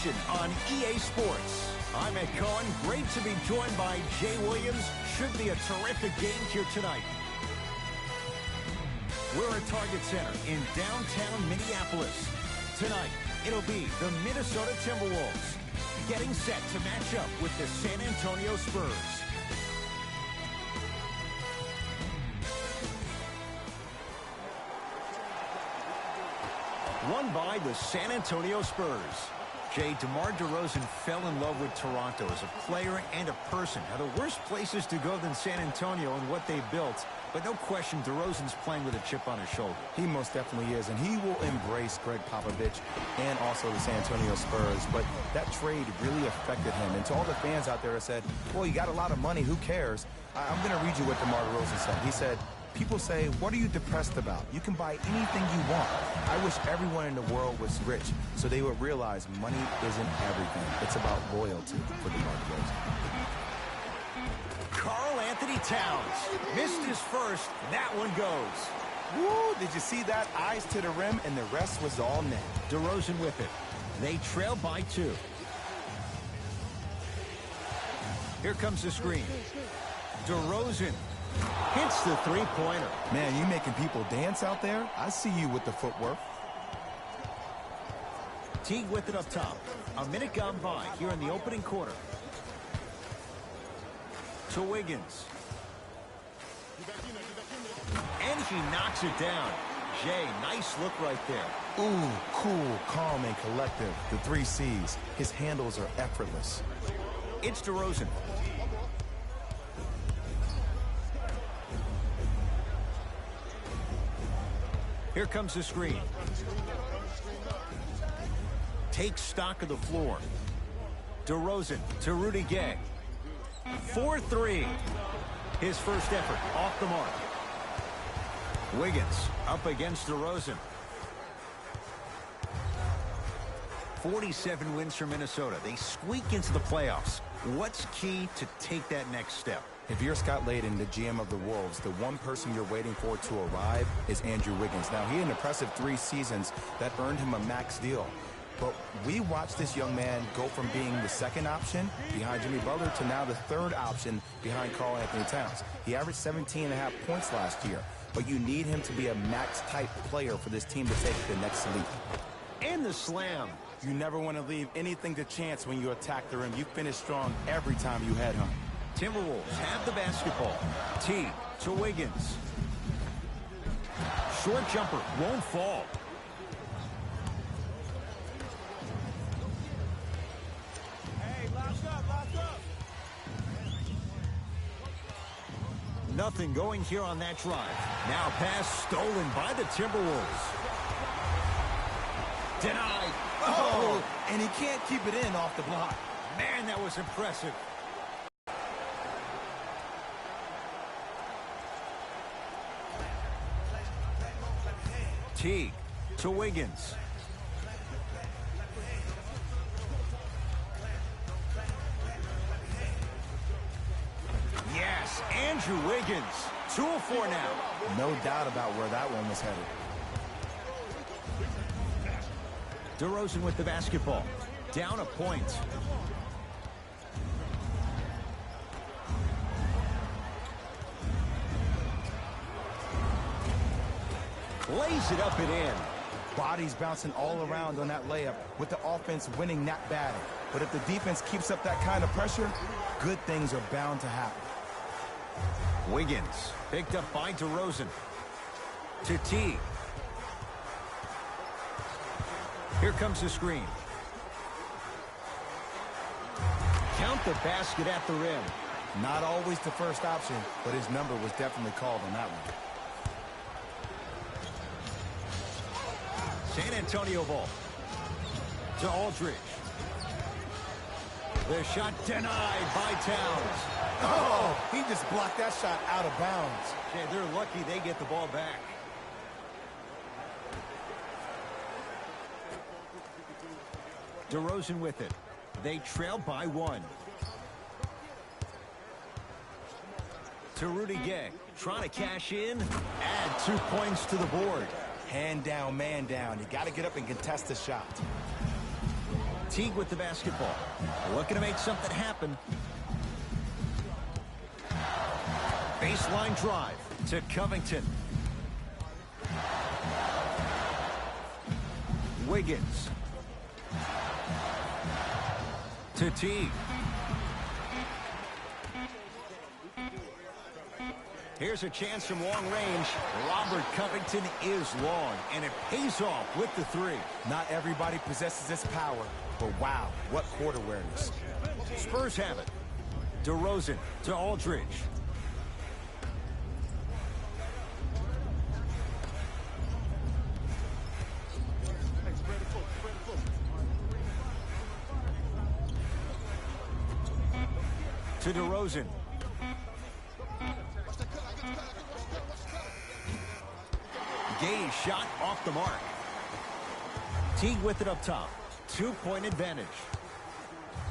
action on EA Sports. I'm Ed Cohen. Great to be joined by Jay Williams. Should be a terrific game here tonight. We're at Target Center in downtown Minneapolis. Tonight, it'll be the Minnesota Timberwolves getting set to match up with the San Antonio Spurs. Won by the San Antonio Spurs. Jay, DeMar DeRozan fell in love with Toronto as a player and a person. Now, the worst places to go than San Antonio and what they built, but no question DeRozan's playing with a chip on his shoulder. He most definitely is, and he will embrace Greg Popovich and also the San Antonio Spurs, but that trade really affected him. And to all the fans out there that said, well, you got a lot of money, who cares? I'm going to read you what DeMar DeRozan said. He said, people say, what are you depressed about? You can buy anything you want. I wish everyone in the world was rich so they would realize money isn't everything. It's about loyalty for DeMar DeRozan. Karl Anthony Towns missed his first. That one goes. Woo! Did you see that? Eyes to the rim, and the rest was all net. DeRozan with it. They trail by 2. Here comes the screen. DeRozan hits the three-pointer. Man, you making people dance out there? I see you with the footwork. Teague with it up top. A minute gone by here in the opening quarter. To Wiggins. And he knocks it down. Jay, nice look right there. Ooh, cool, calm, and collective. The 3 C's. His handles are effortless. It's DeRozan. Here comes the screen. Takes stock of the floor. DeRozan to Rudy Gay. 4-3. His first effort off the mark. Wiggins up against DeRozan. 47 wins for Minnesota. They squeak into the playoffs. What's key to take that next step? If you're Scott Layden, the GM of the Wolves, the one person you're waiting for to arrive is Andrew Wiggins. Now, he had an impressive 3 seasons that earned him a max deal. But we watched this young man go from being the second option behind Jimmy Butler to now the third option behind Karl Anthony Towns. He averaged 17.5 points last year, but you need him to be a max-type player for this team to take the next leap. And the slam. You never want to leave anything to chance when you attack the rim. You finish strong every time you headhunt. Timberwolves have the basketball. Teague to Wiggins. Short jumper won't fall. Hey, last up. Nothing going here on that drive. Now pass stolen by the Timberwolves. Denied. Oh, and he can't keep it in off the block. Man, that was impressive. Teague to Wiggins. Yes, Andrew Wiggins. 2 of 4 now. No doubt about where that one was headed. DeRozan with the basketball. Down a point. Lays it up and in. Bodies bouncing all around on that layup with the offense winning that battle. But if the defense keeps up that kind of pressure, good things are bound to happen. Wiggins picked up by DeRozan. To Teague. Here comes the screen. Count the basket at the rim. Not always the first option, but his number was definitely called on that one. San Antonio ball. To Aldridge. The shot denied by Towns. Oh, he just blocked that shot out of bounds. Okay, they're lucky they get the ball back. DeRozan with it. They trail by 1. To Rudy Gay. Trying to cash in. Add 2 points to the board. Hand down, man down. You got to get up and contest the shot. Teague with the basketball. Looking to make something happen. Baseline drive to Covington. Wiggins. To Teague. Here's a chance from long range. Robert Covington is long, and it pays off with the three. Not everybody possesses this power, but wow, what court awareness. Spurs have it. DeRozan to Aldridge. To DeRozan. Gay's shot off the mark. Teague with it up top. 2-point advantage.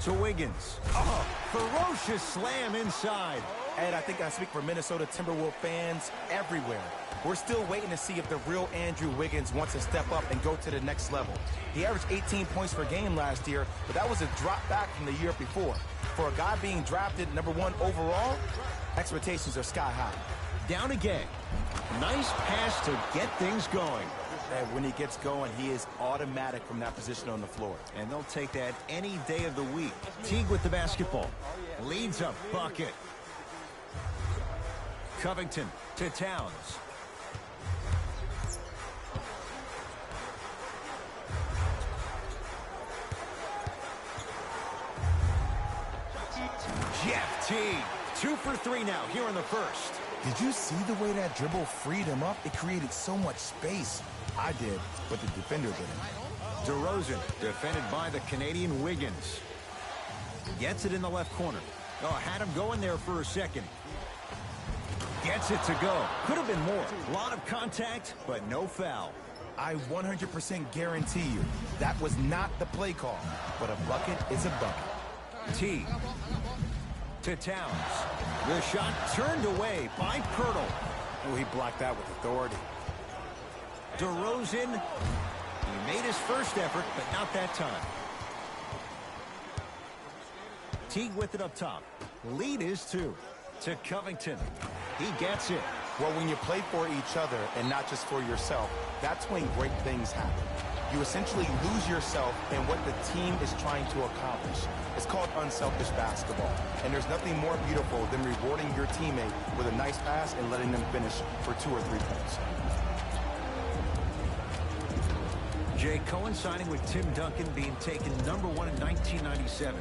To Wiggins. Oh, ferocious slam inside. Ed, I think I speak for Minnesota Timberwolves fans everywhere. We're still waiting to see if the real Andrew Wiggins wants to step up and go to the next level. He averaged 18 points per game last year, but that was a drop back from the year before. For a guy being drafted #1 overall, expectations are sky high. Down again. Nice pass to get things going. And when he gets going, he is automatic from that position on the floor. And they'll take that any day of the week. Teague with the basketball. Leads a bucket. Covington to Towns. Jeff Teague. 2 for 3 now here in the first. Did you see the way that dribble freed him up? It created so much space. I did, but the defender didn't. DeRozan defended by the Canadian Wiggins. Gets it in the left corner. Oh, had him going there for a second. Gets it to go. Could have been more. A lot of contact, but no foul. I 100% guarantee you that was not the play call, but a bucket is a bucket. Teague to Towns. The shot turned away by Pirtle. Oh, he blocked that with authority. DeRozan, he made his first effort, but not that time. Teague with it up top. Lead is 2. To Covington. He gets it. Well, when you play for each other and not just for yourself, that's when great things happen. You essentially lose yourself in what the team is trying to accomplish. It's called unselfish basketball. And there's nothing more beautiful than rewarding your teammate with a nice pass and letting them finish for 2 or 3 points. Jay, coinciding with Tim Duncan being taken #1 in 1997.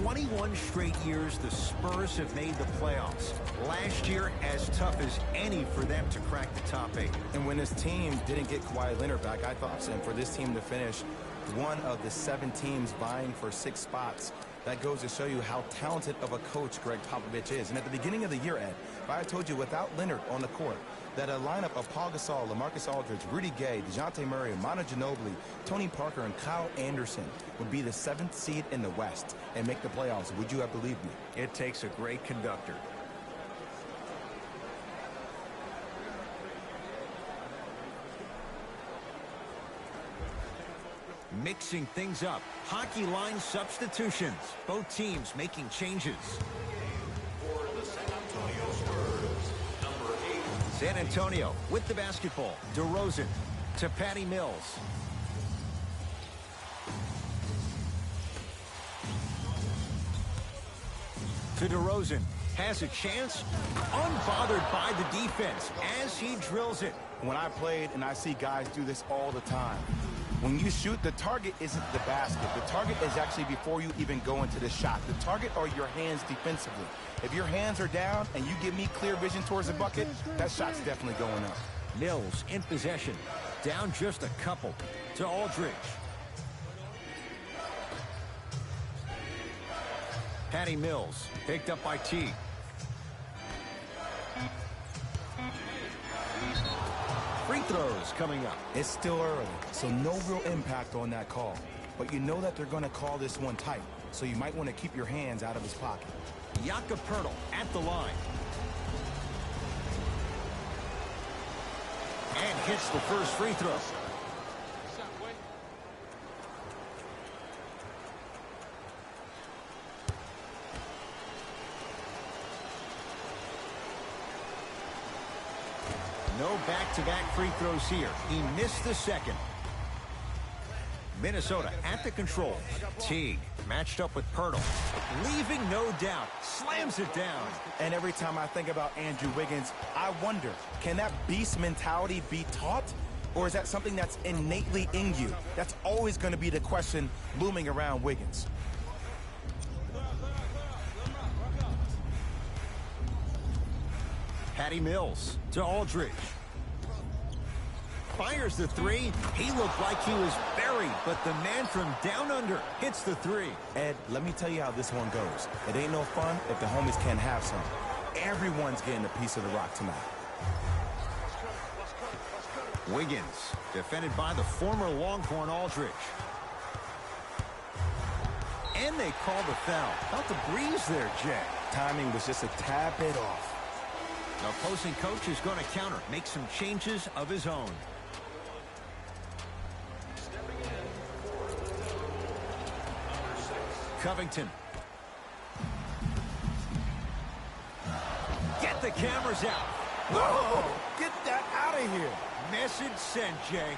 21 straight years the Spurs have made the playoffs. Last year, as tough as any for them to crack the top 8. And when this team didn't get Kawhi Leonard back, I thought, and for this team to finish one of the 7 teams vying for 6 spots, that goes to show you how talented of a coach Greg Popovich is. And at the beginning of the year, Ed, if I had told you without Leonard on the court, that a lineup of Paul Gasol, LaMarcus Aldridge, Rudy Gay, DeJounte Murray, Manu Ginobili, Tony Parker, and Kyle Anderson would be the 7th seed in the West and make the playoffs, would you have believed me? It takes a great conductor. Mixing things up. Hockey line substitutions. Both teams making changes. For the San Antonio Spurs, number 8. San Antonio with the basketball. DeRozan to Patty Mills. To DeRozan. Has a chance. Unbothered by the defense as he drills it. When I played, and I see guys do this all the time, when you shoot, the target isn't the basket. The target is actually before you even go into the shot. The target are your hands defensively. If your hands are down and you give me clear vision towards the bucket, that shot's definitely going up. Mills in possession. Down just a couple. To Aldridge. Patty Mills picked up by Teague. Free throws coming up. It's still early, so no real impact on that call. But you know that they're going to call this one tight, so you might want to keep your hands out of his pocket. Jakob Poeltl at the line. And hits the first free throw. No back-to-back free throws here. He missed the second. Minnesota at the control. Teague matched up with Pirtle. Leaving no doubt. Slams it down. And every time I think about Andrew Wiggins, I wonder, can that beast mentality be taught? Or is that something that's innately in you? That's always going to be the question looming around Wiggins. Patty Mills to Aldridge. Fires the three. He looked like he was buried, but the man from down under hits the three. Ed, let me tell you how this one goes. It ain't no fun if the homies can't have some. Everyone's getting a piece of the rock tonight. Wiggins, defended by the former Longhorn Aldridge. And they call the foul. Felt the breeze there, Jay. Timing was just a tad bit off. The opposing coach is going to counter, make some changes of his own. Covington. Get the cameras out. Whoa! Get that out of here. Message sent, Jay.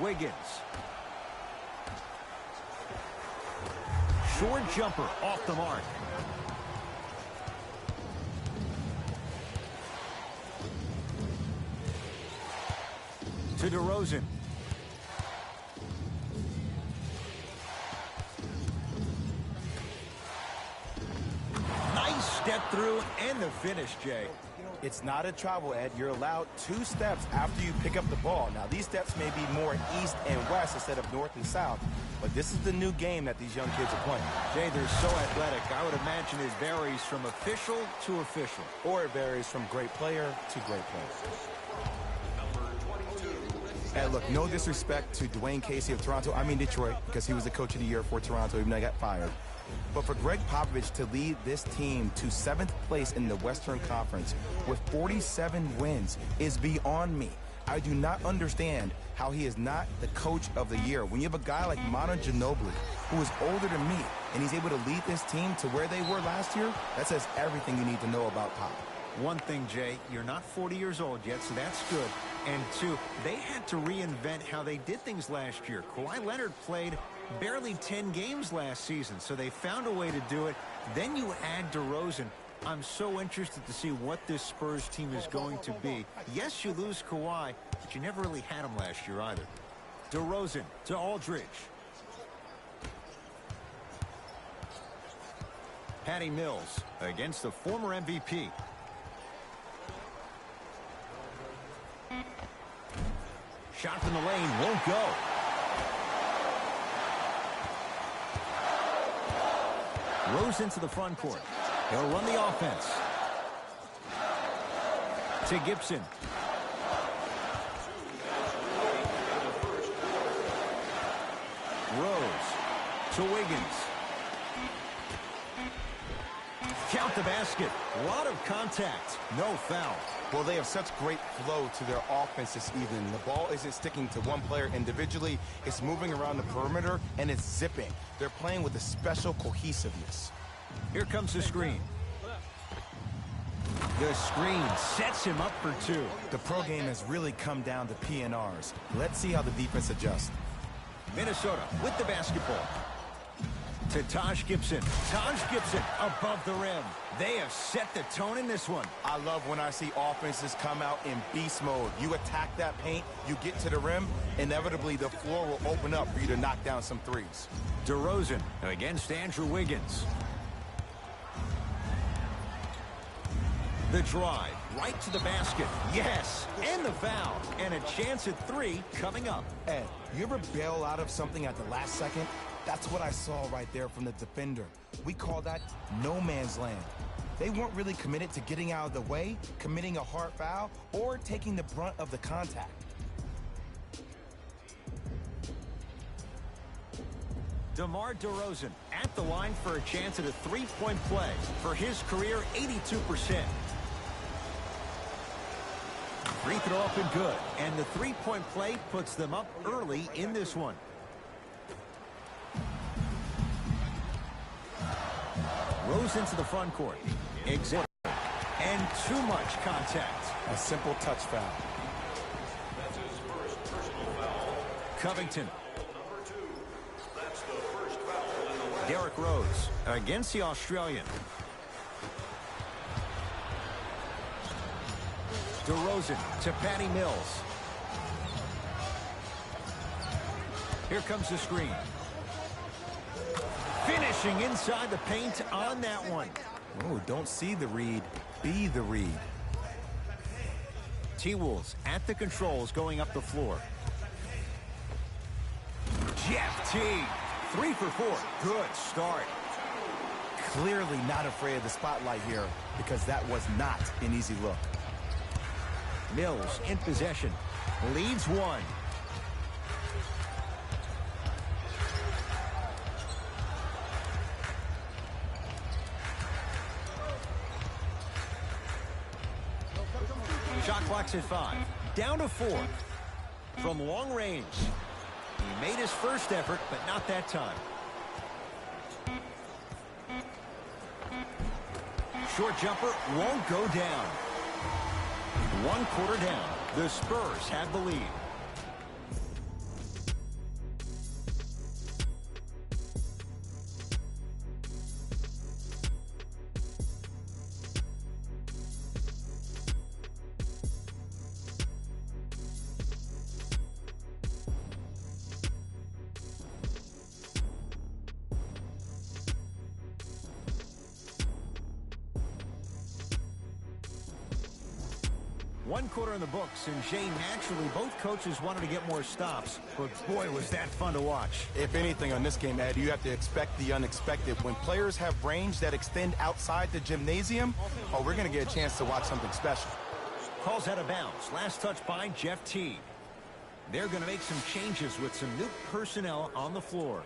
Wiggins. Short jumper off the mark. To DeRozan. Nice step through and the finish, Jay. It's not a travel, Ed. You're allowed 2 steps after you pick up the ball. Now, these steps may be more east and west instead of north and south, but this is the new game that these young kids are playing. Jay, they're so athletic. I would imagine it varies from official to official. Or it varies from great player to great player. And look, no disrespect to Dwayne Casey of Toronto. I mean Detroit, because he was the coach of the year for Toronto, even though he got fired. But for Greg Popovich to lead this team to 7th place in the Western Conference with 47 wins is beyond me. I do not understand how he is not the coach of the year. When you have a guy like Manu Ginobili, who is older than me, and he's able to lead this team to where they were last year, that says everything you need to know about Pop. One thing, Jay, you're not 40 years old yet, so that's good. And 2, they had to reinvent how they did things last year. Kawhi Leonard played barely 10 games last season, so they found a way to do it. Then you add DeRozan. I'm so interested to see what this Spurs team is going to be. Yes, you lose Kawhi, but you never really had him last year either. DeRozan to Aldridge. Patty Mills against the former MVP. Shot from the lane won't go. Rose into the front court. He'll run the offense. To Gibson. Rose to Wiggins. Count the basket. A lot of contact. No foul. Well, they have such great flow to their offense this evening. The ball isn't sticking to one player individually. It's moving around the perimeter, and it's zipping. They're playing with a special cohesiveness. Here comes the screen. The screen sets him up for 2. The pro game has really come down to PNRs. Let's see how the defense adjusts. Minnesota with the basketball. To Taj Gibson. Taj Gibson above the rim. They have set the tone in this one. I love when I see offenses come out in beast mode. You attack that paint, you get to the rim, inevitably the floor will open up for you to knock down some threes. DeRozan against Andrew Wiggins. The drive right to the basket. Yes, and the foul. And a chance at 3 coming up. Ed, you ever bail out of something at the last second? That's what I saw right there from the defender. We call that no man's land. They weren't really committed to getting out of the way, committing a hard foul, or taking the brunt of the contact. DeMar DeRozan at the line for a chance at a 3-point play. For his career, 82%. Free throw up and good. And the 3-point play puts them up early in this one. Rose into the front court. Exit. And too much contact. A simple touch foul. That's his first personal foul. Covington. Number 2. That's the first foul in the last. Derrick Rose against the Australian. DeRozan to Patty Mills. Here comes the screen. Finishing inside the paint on that one. Oh, don't see the read. Be the read. T-Wolves at the controls going up the floor. Jeff T. 3 for 4. Good start. Clearly not afraid of the spotlight here because that was not an easy look. Mills in possession. Leads one. Shot clock's at 5. Down to 4. From long range. He made his first effort, but not that time. Short jumper won't go down. 1 quarter down. The Spurs have the lead. One quarter in the books, and Jay, naturally, both coaches wanted to get more stops, but boy, was that fun to watch. If anything on this game, Ed, you have to expect the unexpected. When players have range that extend outside the gymnasium, oh, we're going to get a chance to watch something special. Calls out of bounds. Last touch by Jeff T. They're going to make some changes with some new personnel on the floor.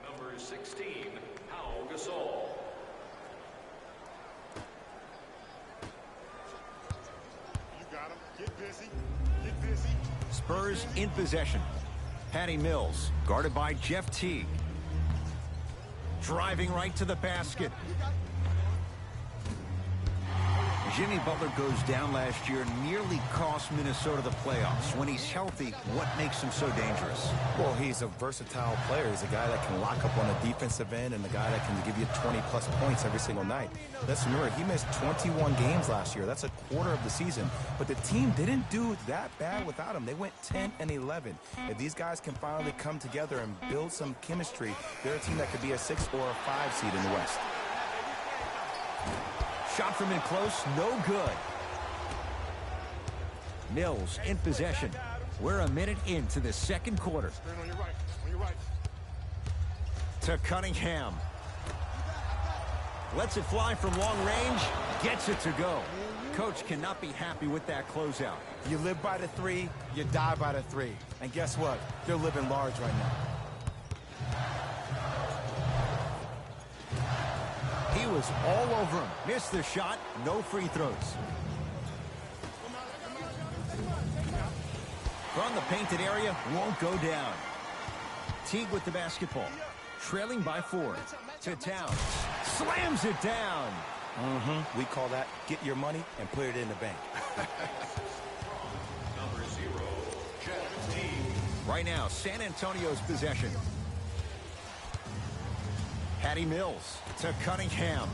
Number 16, Pau Gasol. Get busy. Get busy. Spurs in possession. Patty Mills, guarded by Jeff T. Driving right to the basket. Jimmy Butler goes down last year, nearly cost Minnesota the playoffs. When he's healthy, what makes him so dangerous? Well, he's a versatile player. He's a guy that can lock up on the defensive end and a guy that can give you 20-plus points every single night. Let's remember, he missed 21 games last year. That's a quarter of the season. But the team didn't do that bad without him. They went 10-11. If these guys can finally come together and build some chemistry, they're a team that could be a 6 or a 5 seed in the West. Shot from in close, no good. Mills in possession. We're a minute into the second quarter. On your right. On your right. To Cunningham. Lets it fly from long range. Gets it to go. Coach cannot be happy with that closeout. You live by the 3, you die by the 3. And guess what? They're living large right now. He was all over him. Missed the shot. No free throws. From the painted area, won't go down. Teague with the basketball. Trailing by 4. To Towns. Slams it down. We call that get your money and put it in the bank. Number 0, Jeff T. Right now, San Antonio's possession. Patty Mills to Cunningham.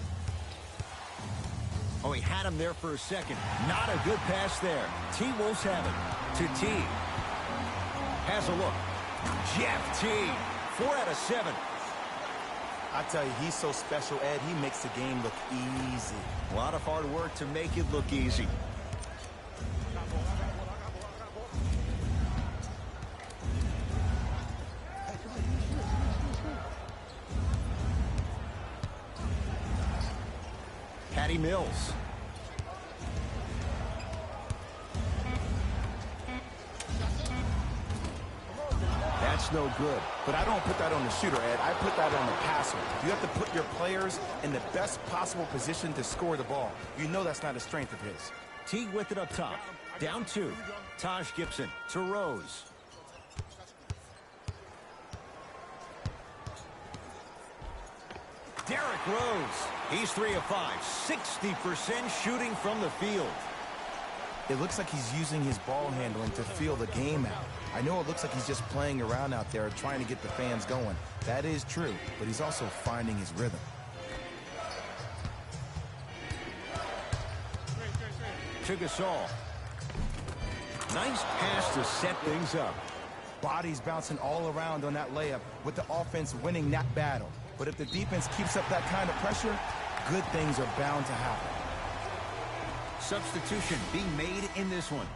Oh, he had him there for a second. Not a good pass there. T-Wolves have it. To T. Has a look. Jeff T. 4 out of 7. I tell you, he's so special, Ed. He makes the game look easy. A lot of hard work to make it look easy. Patty Mills. That's no good. But I don't put that on the shooter, Ed. I put that on the passer. You have to put your players in the best possible position to score the ball. You know that's not a strength of his. Teague with it up top. Down 2. Taj Gibson to Rose. Derrick Rose. He's 3 of 5, 60% shooting from the field. It looks like he's using his ball handling to feel the game out. I know it looks like he's just playing around out there trying to get the fans going. That is true, but he's also finding his rhythm. To Gasol. Nice pass to set things up. Bodies bouncing all around on that layup with the offense winning that battle. But if the defense keeps up that kind of pressure, good things are bound to happen. Substitution being made in this one.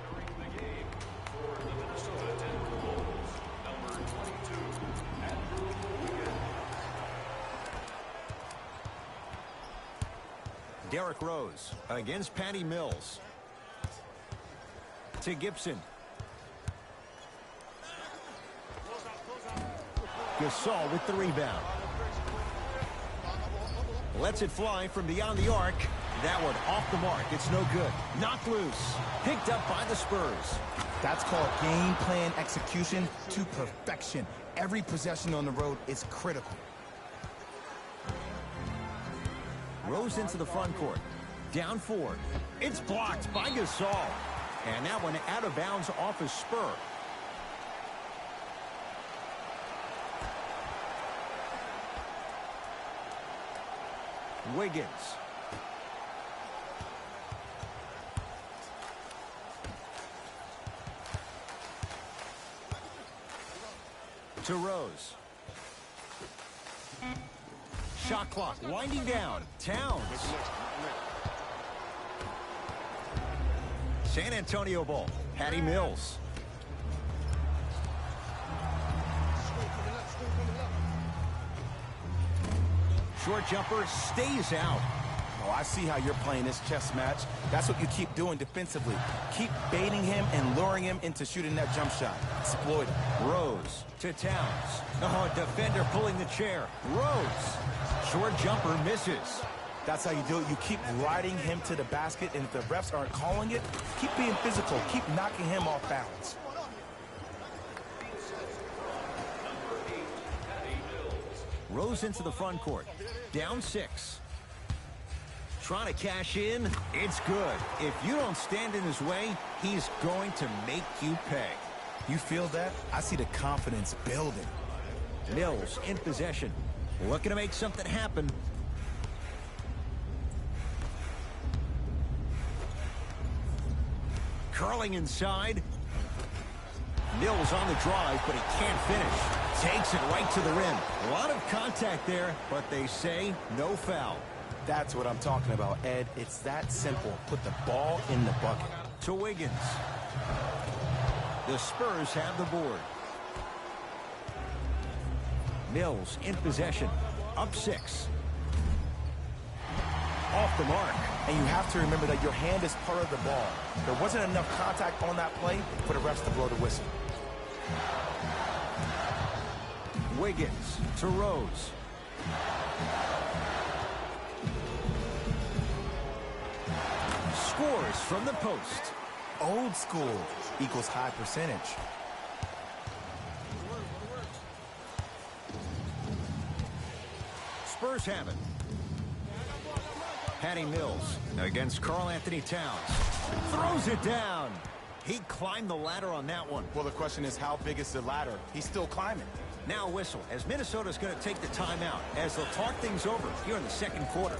Entering the game for the Minnesota Timberwolves, number 22, Andrew Wiggins. Derrick Rose against Patty Mills. To Gibson. Gasol with the rebound. Lets it fly from beyond the arc. That one off the mark. It's no good. Knocked loose. Picked up by the Spurs. That's called game plan execution to perfection. Every possession on the road is critical. Rose into the front court. Down 4. It's blocked by Gasol. And that one out of bounds off a Spur. Wiggins. To Rose. Shot clock winding down. Towns. San Antonio ball. Patty Mills. Short jumper stays out. Oh, I see how you're playing this chess match. That's what you keep doing defensively. Keep baiting him and luring him into shooting that jump shot. Exploit it. Rose to Towns. Oh, defender pulling the chair. Rose. Short jumper misses. That's how you do it. You keep riding him to the basket, and if the refs aren't calling it, keep being physical. Keep knocking him off balance. Rose into the front court. Down 6. Trying to cash in. It's good. If you don't stand in his way, he's going to make you pay. You feel that? I see the confidence building. Mills in possession. Looking to make something happen. Curling inside. Mills on the drive, but he can't finish. Takes it right to the rim. A lot of contact there, but they say no foul. That's what I'm talking about, Ed. It's that simple. Put the ball in the bucket. To Wiggins. The Spurs have the board. Mills in possession. Up 6. Off the mark. And you have to remember that your hand is part of the ball. There wasn't enough contact on that play for the refs to blow the whistle. Wiggins to Rose. Scores from the post. Old school equals high percentage. Spurs have it. Patty Mills against Karl Anthony Towns. Throws it down. He climbed the ladder on that one. Well, the question is, how big is the ladder? He's still climbing. Now a whistle as Minnesota's going to take the timeout as they'll talk things over here in the second quarter.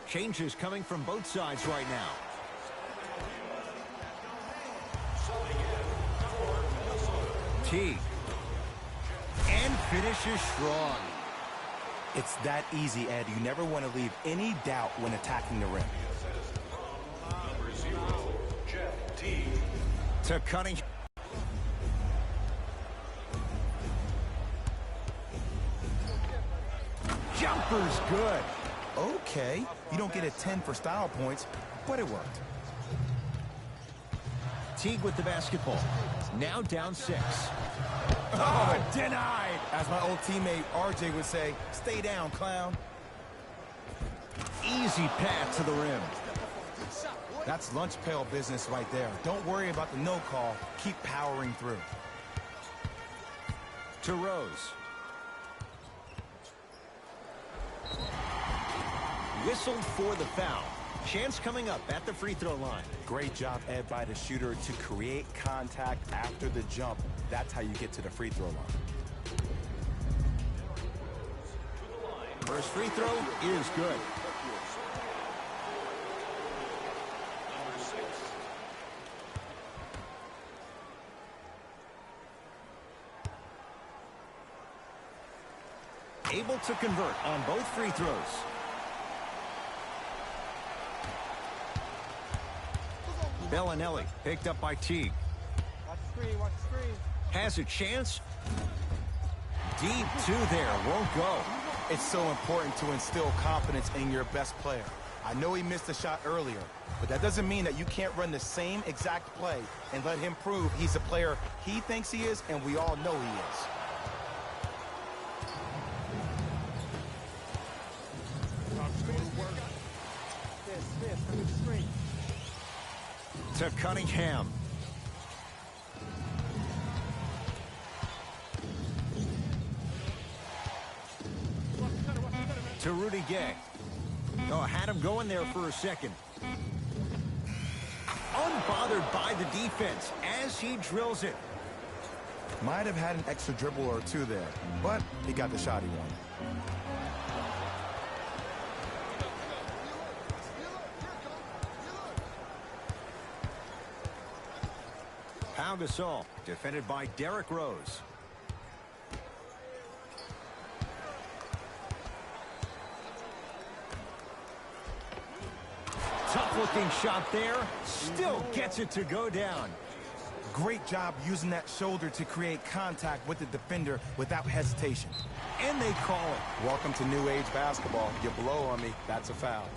Changes coming from both sides right now. Teague. And finishes strong. It's that easy, Ed. You never want to leave any doubt when attacking the rim. Number 0, Jeff Teague. To Cunningham. Jumper's good. Okay, you don't get a 10 for style points, but it worked. Teague with the basketball. Now down 6. Oh, denied. As my old teammate RJ would say, stay down, clown. Easy path to the rim. That's lunch pail business right there. Don't worry about the no call. Keep powering through. To Rose. Whistled for the foul. Chance coming up at the free throw line. Great job, Ed, by the shooter to create contact after the jump. That's how you get to the free throw line. First free throw is good. Number 6. Able to convert on both free throws. Bellinelli picked up by Teague. Watch the screen, watch the screen. Has a chance. Deep 2 there, won't go. It's so important to instill confidence in your best player. I know he missed a shot earlier, but that doesn't mean that you can't run the same exact play and let him prove he's the player he thinks he is, and we all know he is. This, under the screen. To Cunningham. To Rudy Gay. Oh, had him going there for a second. Unbothered by the defense as he drills it. Might have had an extra dribble or two there, but he got the shot he wanted. Pau Gasol, defended by Derrick Rose. Tough-looking shot there. Still gets it to go down. Great job using that shoulder to create contact with the defender without hesitation. And they call it. Welcome to new age basketball. You blow on me, that's a foul.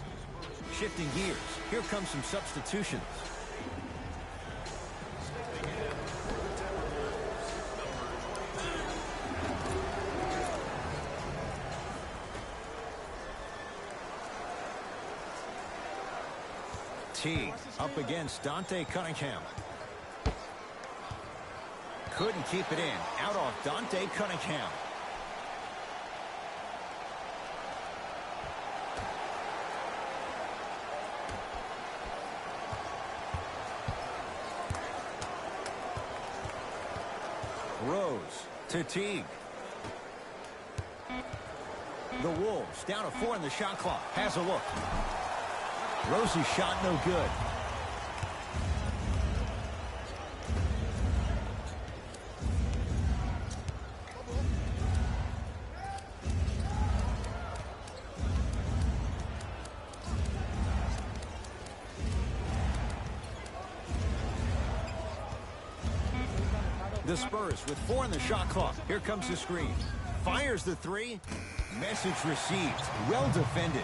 Shifting gears. Here comes some substitutions. Teague up against Dante Cunningham. Couldn't keep it in. Out off Dante Cunningham. Rose to Teague. The Wolves down to 4 in the shot clock. Has a look. Rose's shot no good. The Spurs with 4 in the shot clock. Here comes the screen. Fires the 3. Message received. Well defended.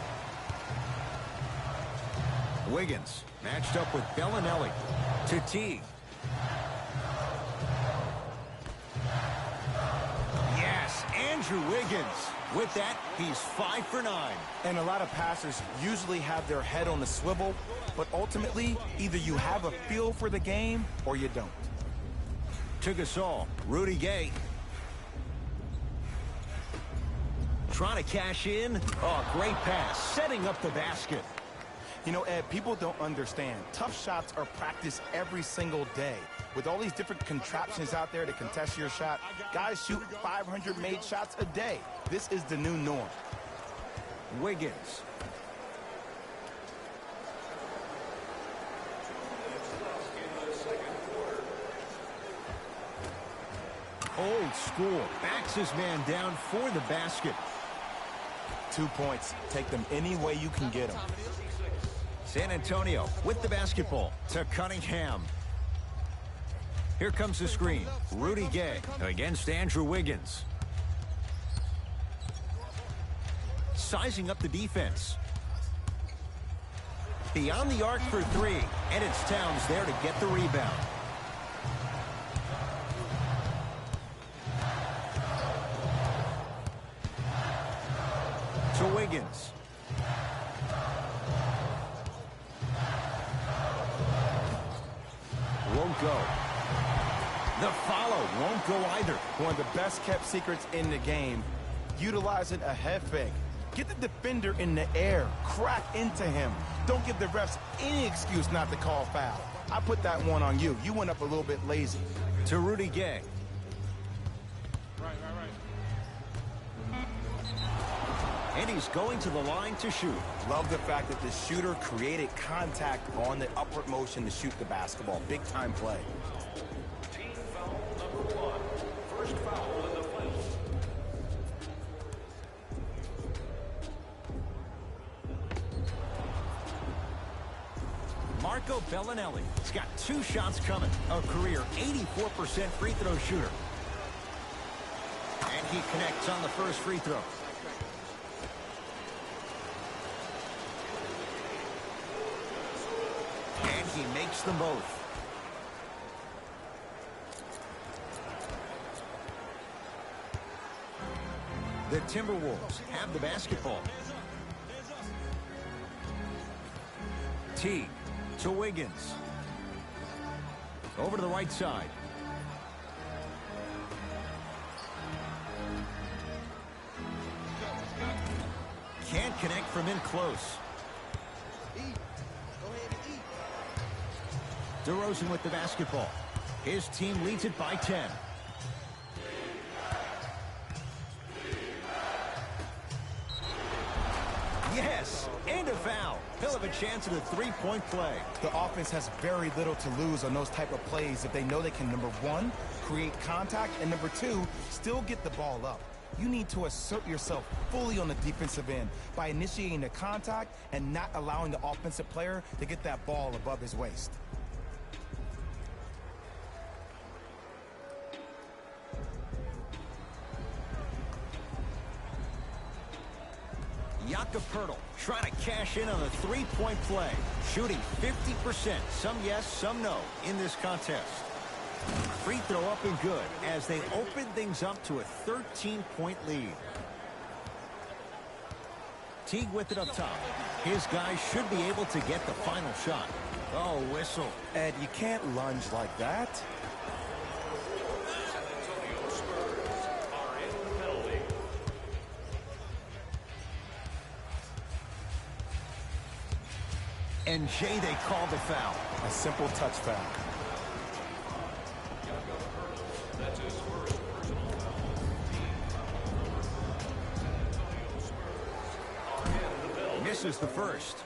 Wiggins matched up with Bellinelli. To Teague. Yes, Andrew Wiggins. With that, he's 5 for 9. And a lot of passers usually have their head on the swivel, but ultimately, either you have a feel for the game or you don't. To Gasol. Rudy Gay. Trying to cash in. Oh, great pass. Setting up the basket. You know, Ed, people don't understand. Tough shots are practiced every single day. With all these different contraptions out there to contest your shot, guys shoot 500 made shots a day. This is the new norm. Wiggins. Old school. Backs his man down for the basket. 2 points. Take them any way you can get them. San Antonio with the basketball to Cunningham. Here comes the screen. Rudy Gay against Andrew Wiggins. Sizing up the defense. Beyond the arc for three. And it's Towns there to get the rebound. To Wiggins. Won't go. The follow won't go either. One of the best kept secrets in the game. Utilizing a head fake. Get the defender in the air. Crack into him. Don't give the refs any excuse not to call foul. I put that one on you. You went up a little bit lazy. To Rudy Gay. Right. And he's going to the line to shoot. Love the fact that the shooter created contact on the upward motion to shoot the basketball. Big time play. Team foul number 1. First foul in the fifth. Marco Bellinelli. He's got 2 shots coming. A career 84% free throw shooter. And he connects on the first free throw. And he makes them both. The Timberwolves have the basketball. Teague to Wiggins. Over to the right side. Can't connect from in close. DeRozan with the basketball. His team leads it by 10. Yes, and a foul. He'll have a chance at a three-point play. The offense has very little to lose on those type of plays if they know they can, number one, create contact, and number two, still get the ball up. You need to assert yourself fully on the defensive end by initiating the contact and not allowing the offensive player to get that ball above his waist. Jakob Poeltl trying to cash in on a three-point play. Shooting 50%. Some yes, some no in this contest. Free throw up and good as they open things up to a 13-point lead. Teague with it up top. His guys should be able to get the final shot. Oh, whistle. Ed, you can't lunge like that. San Antonio Spurs are in the penalty. And Jay, they call the foul. A simple touch foul. That's his first personal foul. Team foul number 5. San Antonio Spurs are in the penalty. Misses the first.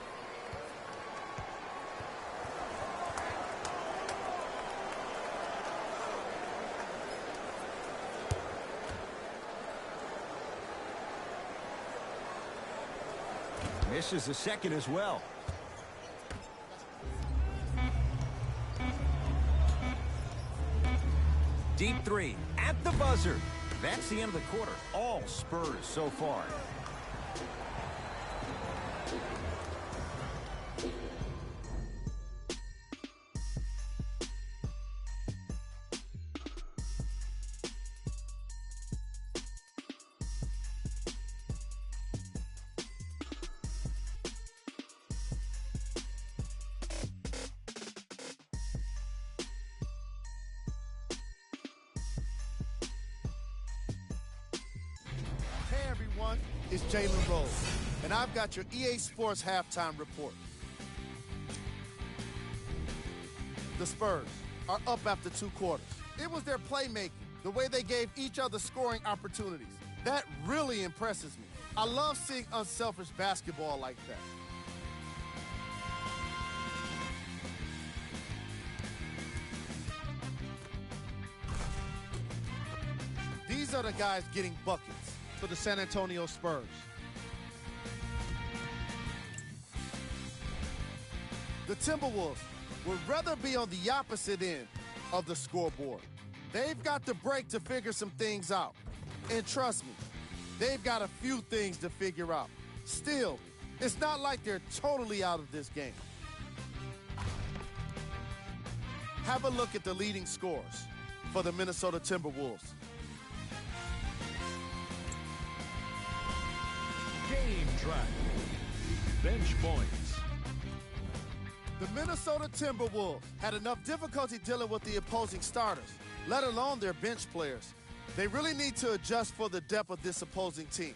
Misses the second as well. Deep three at the buzzer. That's the end of the quarter. All Spurs so far. Hey everyone, it's Jalen Rose, and I've got your EA Sports halftime report. The Spurs are up after 2 quarters. It was their playmaking, the way they gave each other scoring opportunities. That really impresses me. I love seeing unselfish basketball like that. These are the guys getting buckets For the San Antonio Spurs. The Timberwolves would rather be on the opposite end of the scoreboard. They've got the break to figure some things out. And trust me, they've got a few things to figure out. Still, it's not like they're totally out of this game. Have a look at the leading scorers for the Minnesota Timberwolves. Game track. Bench points. The Minnesota Timberwolves had enough difficulty dealing with the opposing starters, let alone their bench players. They really need to adjust for the depth of this opposing team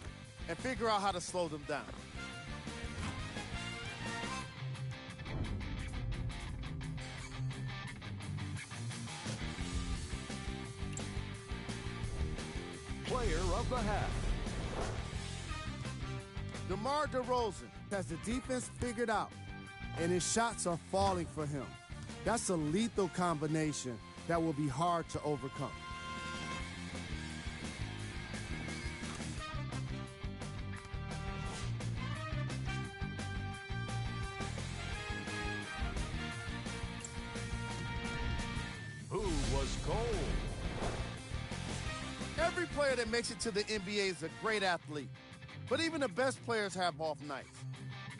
and figure out how to slow them down. Player of the half. DeMar DeRozan has the defense figured out, and his shots are falling for him. That's a lethal combination that will be hard to overcome. Who was cold? Every player that makes it to the NBA is a great athlete, but even the best players have off nights.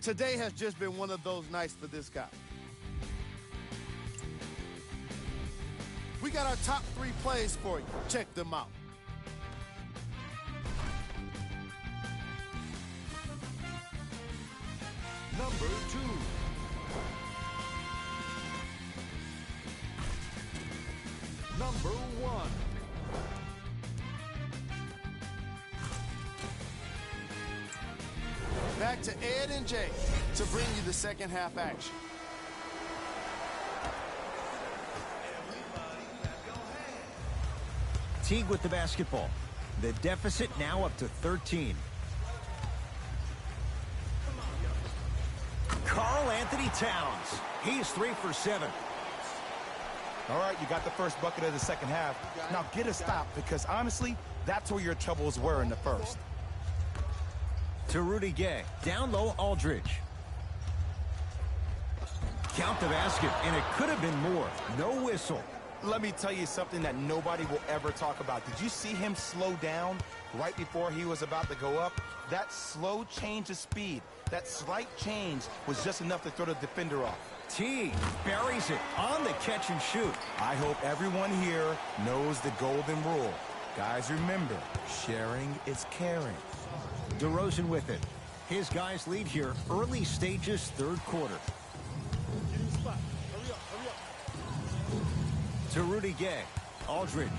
Today has just been one of those nights for this guy. We got our top 3 plays for you. Check them out. Number 2. Number 1. Back to Ed and Jay to bring you the second half action. Teague with the basketball. The deficit now up to 13. Karl Anthony Towns. He's 3 for 7. All right, you got the first bucket of the second half. Now get a stop, because honestly, that's where your troubles were in the first. To Rudy Gay. Down low, Aldridge. Count the basket, and it could have been more. No whistle. Let me tell you something that nobody will ever talk about. Did you see him slow down right before he was about to go up? That slow change of speed, that slight change was just enough to throw the defender off. Teague buries it on the catch and shoot. I hope everyone here knows the golden rule. Guys, remember, sharing is caring. DeRozan with it. His guys lead here early stages, third quarter. To Rudy Gay. Aldridge.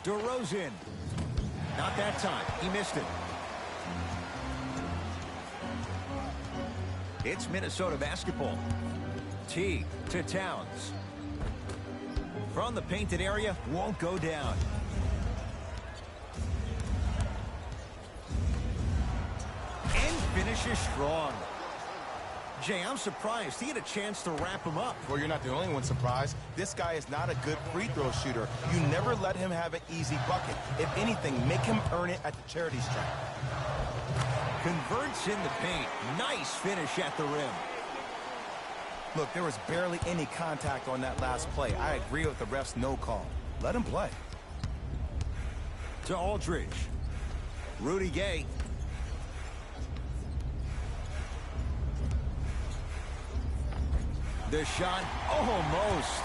DeRozan. Not that time. He missed it. It's Minnesota basketball. Teague to Towns. From the painted area, won't go down. And finishes strong. Jay, I'm surprised he had a chance to wrap him up. Well, you're not the only one surprised. This guy is not a good free throw shooter. You never let him have an easy bucket. If anything, make him earn it at the charity stripe. Converts in the paint. Nice finish at the rim. Look, there was barely any contact on that last play. I agree with the ref's no call. Let him play. To Aldridge. Rudy Gay. The shot almost.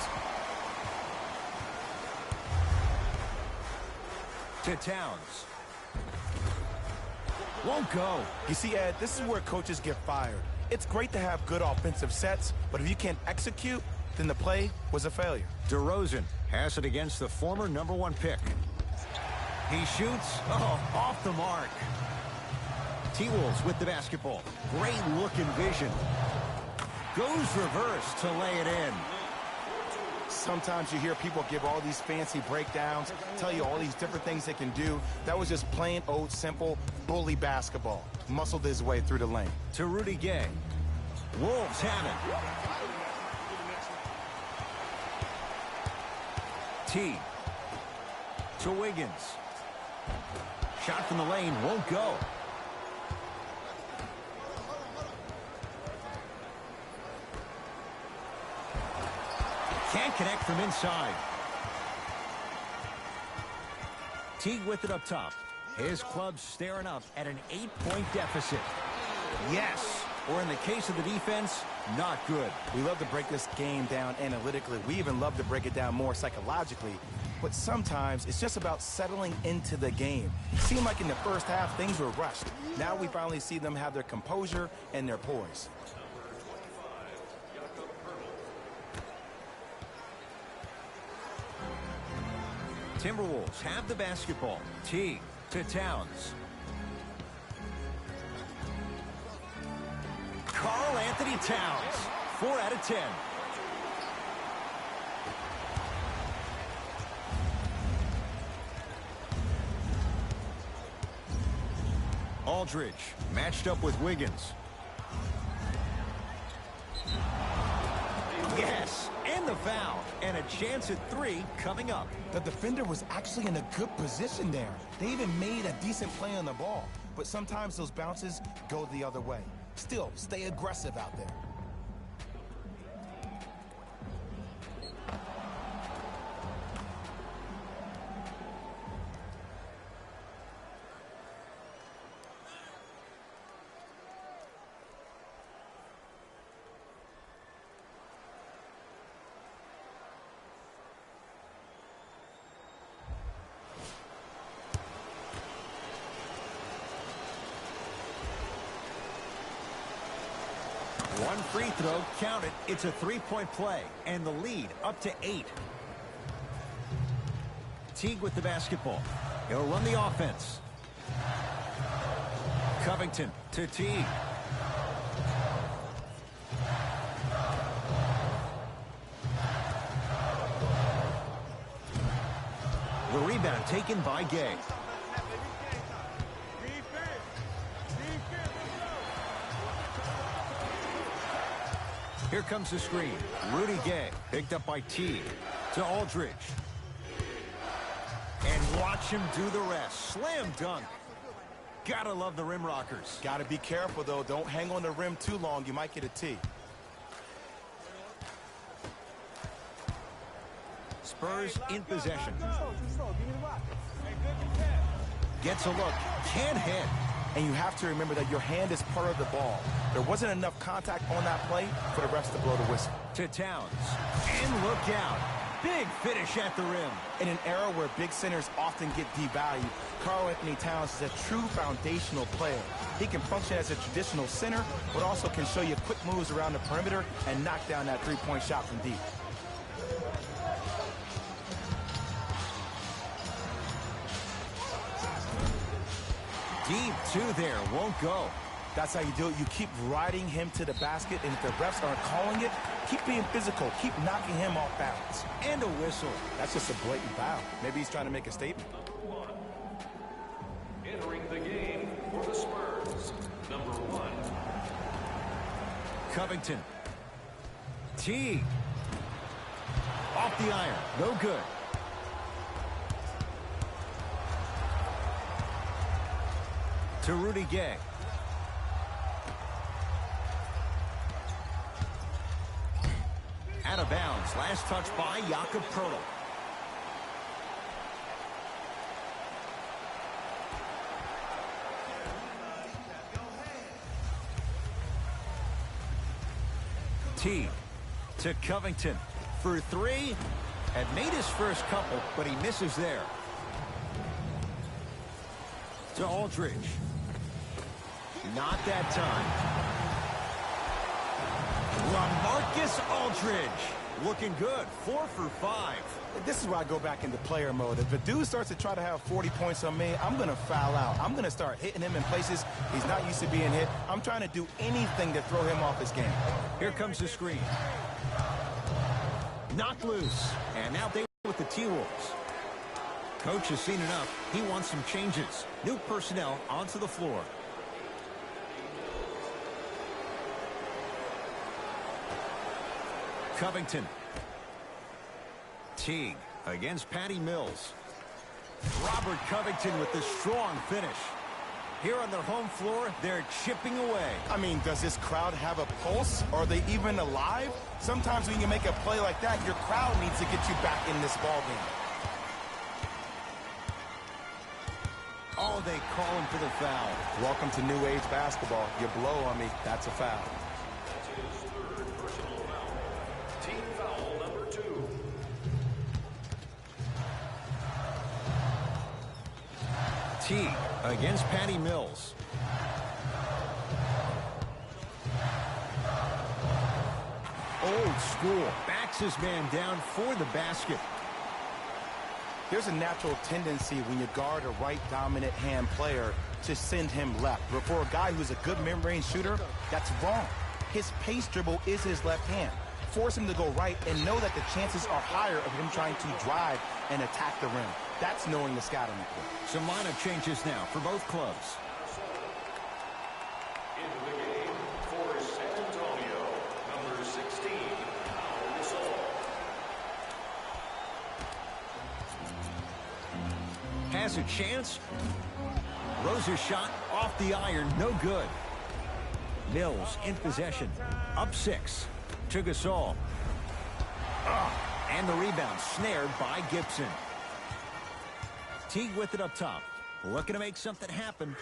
To Towns. Won't go. You see, Ed, this is where coaches get fired. It's great to have good offensive sets, but if you can't execute, then the play was a failure. DeRozan has it against the former #1 pick. He shoots. Oh, off the mark. T-Wolves with the basketball. Great look and vision. Goes reverse to lay it in. Sometimes you hear people give all these fancy breakdowns, tell you all these different things they can do. That was just plain old simple bully basketball. Muscled his way through the lane. To Rudy Gay. Wolves have it. T. To Wiggins. Shot from the lane won't go. Can't connect from inside. Teague with it up top. His club's staring up at an 8-point deficit. Yes, or in the case of the defense, not good. We love to break this game down analytically. We even love to break it down more psychologically. But sometimes it's just about settling into the game. It seemed like in the first half, things were rushed. Now we finally see them have their composure and their poise. Timberwolves have the basketball. Teague to Towns. Karl Anthony Towns, 4 out of 10. Aldridge matched up with Wiggins. Yes, and the foul, and a chance at 3 coming up. The defender was actually in a good position there. They even made a decent play on the ball. But sometimes those bounces go the other way. Still, stay aggressive out there. One free throw, count it. It's a 3-point play, and the lead up to 8. Teague with the basketball. He'll run the offense. Covington to Teague. The rebound taken by Gay. Here comes the screen. Rudy Gay picked up by Teague to Aldridge. And watch him do the rest. Slam dunk. Gotta love the rim rockers. Gotta be careful, though. Don't hang on the rim too long. You might get a T. Spurs in possession. Gets a look. Can't hit. And you have to remember that your hand is part of the ball. There wasn't enough contact on that play for the refs to blow the whistle. To Towns. And look out. Big finish at the rim. In an era where big centers often get devalued, Karl Anthony Towns is a true foundational player. He can function as a traditional center, but also can show you quick moves around the perimeter and knock down that three-point shot from deep. Deep two there, won't go. That's how you do it. You keep riding him to the basket, and if the refs aren't calling it, keep being physical. Keep knocking him off balance. And a whistle. That's just a blatant foul. Maybe he's trying to make a statement. Entering the game for the Spurs, number 1. Covington. Teague. Off the iron. No good. To Rudy Gay. Out of bounds. Last touch by Jakob Poeltl. Teague to Covington for 3. Had made his first couple, but he misses there. To Aldridge. Not that time. LaMarcus Aldridge. Looking good. 4 for 5. This is why I go back into player mode. If a dude starts to try to have 40 points on me, I'm going to foul out. I'm going to start hitting him in places he's not used to being hit. I'm trying to do anything to throw him off his game. Here comes the screen. Knocked loose. And now they with the T-Wolves. Coach has seen enough. He wants some changes. New personnel onto the floor. Covington. Teague against Patty Mills. Robert Covington with the strong finish. Here on their home floor, they're chipping away. I mean, does this crowd have a pulse? Are they even alive? Sometimes when you make a play like that, your crowd needs to get you back in this ball game. Oh, they call him for the foul. Welcome to new age basketball. You blow on me, that's a foul. That's his third personal foul. Team foul number 2. Teague against Patty Mills. Old school. Backs his man down for the basket. There's a natural tendency when you guard a right dominant hand player to send him left. But for a guy who's a good mid-range shooter, that's wrong. His pace dribble is his left hand. Force him to go right and know that the chances are higher of him trying to drive and attack the rim. That's knowing the scouting report. Some lineup changes now for both clubs. Into the game for San Antonio, number 16, Pau Gasol. Has a chance. Rose's shot off the iron, no good. Mills in possession. Up 6 to Gasol. And the rebound snared by Gibson. Teague with it up top. Looking to make something happen.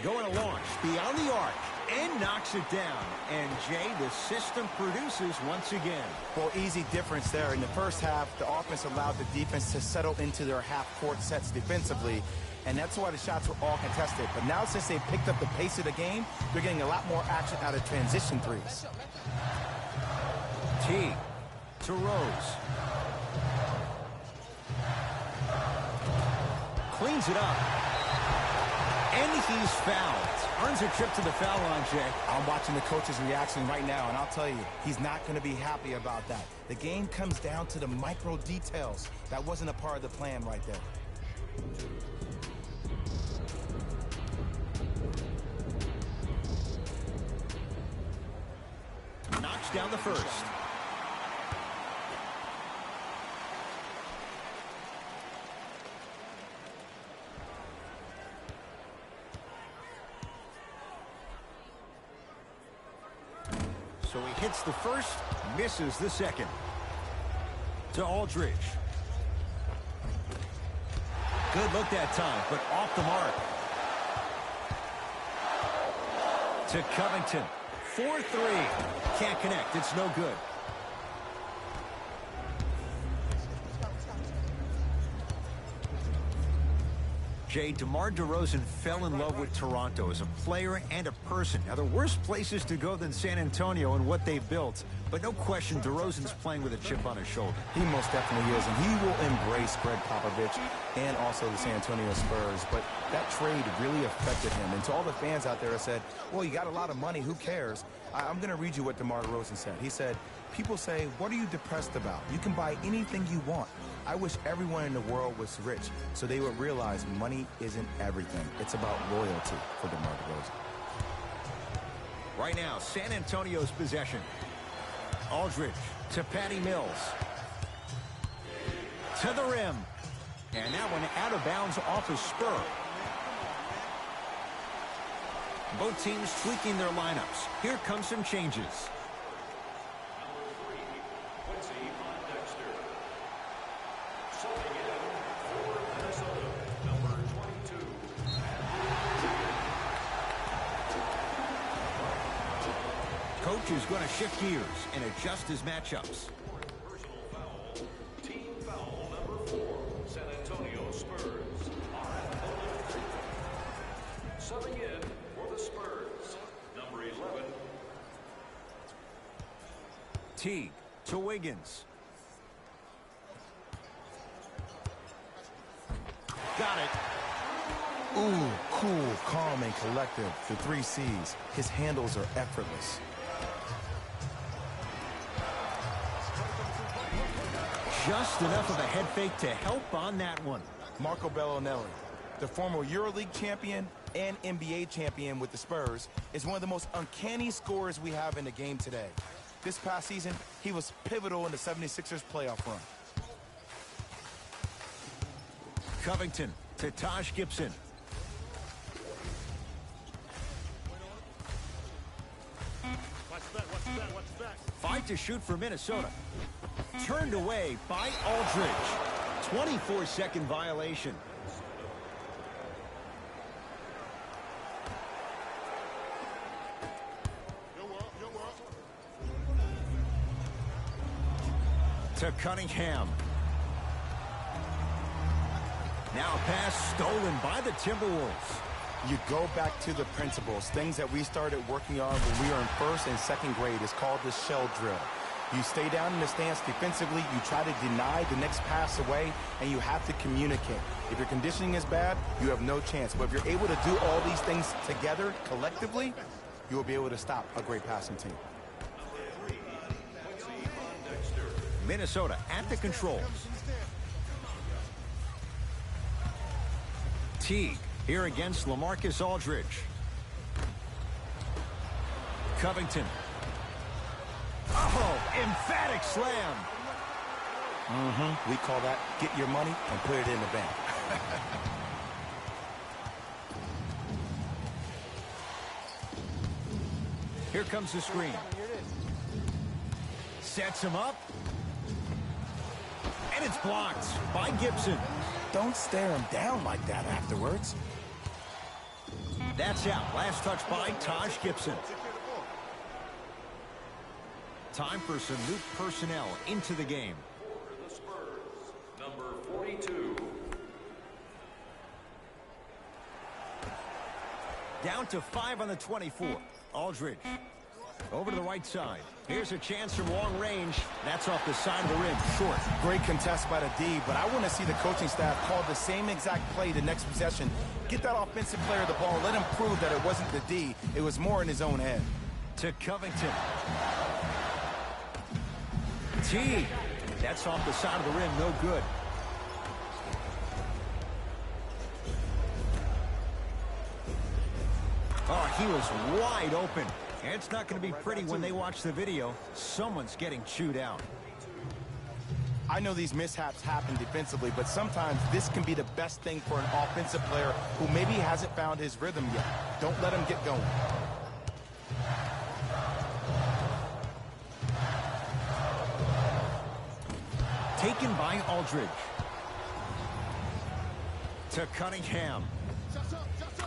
Going to launch beyond the arc and knocks it down. And Jay, the system produces once again. Well, easy difference there. In the first half, the offense allowed the defense to settle into their half-court sets defensively, and that's why the shots were all contested. But now since they picked up the pace of the game, they're getting a lot more action out of transition threes. Teague to Rose. Cleans it up. And he's fouled. Earns a trip to the foul line, Jay. I'm watching the coach's reaction right now, and I'll tell you, he's not going to be happy about that. The game comes down to the micro details. That wasn't a part of the plan right there. Knocks down the first. So he hits the first, misses the second. To Aldridge. Good look that time, but off the mark. To Covington. 4-3. Can't connect. It's no good. Jay, DeMar DeRozan fell in love with Toronto as a player and a person. Now, there are worse places to go than San Antonio and what they've built. But no question, DeRozan's playing with a chip on his shoulder. He most definitely is, and he will embrace Greg Popovich and also the San Antonio Spurs. But that trade really affected him. And to all the fans out there that said, well, you got a lot of money, who cares? I'm going to read you what DeMar DeRozan said. He said, people say, what are you depressed about? You can buy anything you want. I wish everyone in the world was rich so they would realize money isn't everything. It's about loyalty for DeMar DeRozan. Right now, San Antonio's possession. Aldridge to Patty Mills. To the rim. And that one out of bounds off a spur. Both teams tweaking their lineups. Here come some changes. Coach is going to shift gears and adjust his matchups. Personal foul. Team foul number 4. San Antonio Spurs are at the line. Subbing in for the Spurs, number 11. Teague to Wiggins. Got it. Ooh, cool, calm, and collective. The 3 C's. His handles are effortless. Just enough of a head fake to help on that one. Marco Bellinelli, the former EuroLeague champion and NBA champion with the Spurs, is one of the most uncanny scorers we have in the game today. This past season, he was pivotal in the 76ers playoff run. Covington to Taj Gibson. Fight to shoot for Minnesota. Turned away by Aldridge. 24-second violation. To Cunningham. Now a pass stolen by the Timberwolves. You go back to the principles, things that we started working on when we were in first and second grade. It's called the shell drill. You stay down in the stance defensively, you try to deny the next pass away, and you have to communicate. If your conditioning is bad, you have no chance. But if you're able to do all these things together, collectively, you will be able to stop a great passing team. Minnesota at the controls. Teague here against LaMarcus Aldridge. Covington. Oh, emphatic slam. We call that get your money and put it in the bank. Here comes the screen. Sets him up. And it's blocked by Gibson. Don't stare him down like that afterwards. That's out. Last touch by Taj Gibson. Time for some new personnel into the game. For the Spurs, number 42. Down to 5 on the 24. Aldridge. Over to the right side. Here's a chance from long range. That's off the side of the rim. Short. Great contest by the D, but I want to see the coaching staff call the same exact play the next possession. Get that offensive player the ball. Let him prove that it wasn't the D. It was more in his own head. To Covington. T. That's off the side of the rim. No good. Oh, he was wide open. It's not going to be pretty when they watch the video. Someone's getting chewed out. I know these mishaps happen defensively, but sometimes this can be the best thing for an offensive player who maybe hasn't found his rhythm yet. Don't let him get going. Taken by Aldridge. To Cunningham.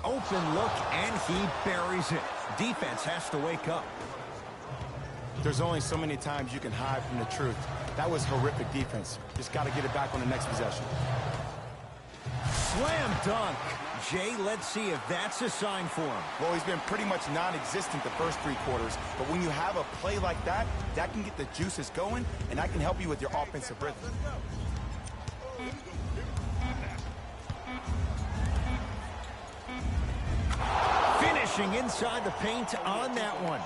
Open look, and he buries it. Defense has to wake up. There's only so many times you can hide from the truth. That was horrific defense. Just got to get it back on the next possession. Slam dunk. Jay, let's see if that's a sign for him. Well, he's been pretty much non-existent the first 3 quarters, but when you have a play like that, that can get the juices going, and that can help you with your offensive rhythm. Finishing inside the paint on that one.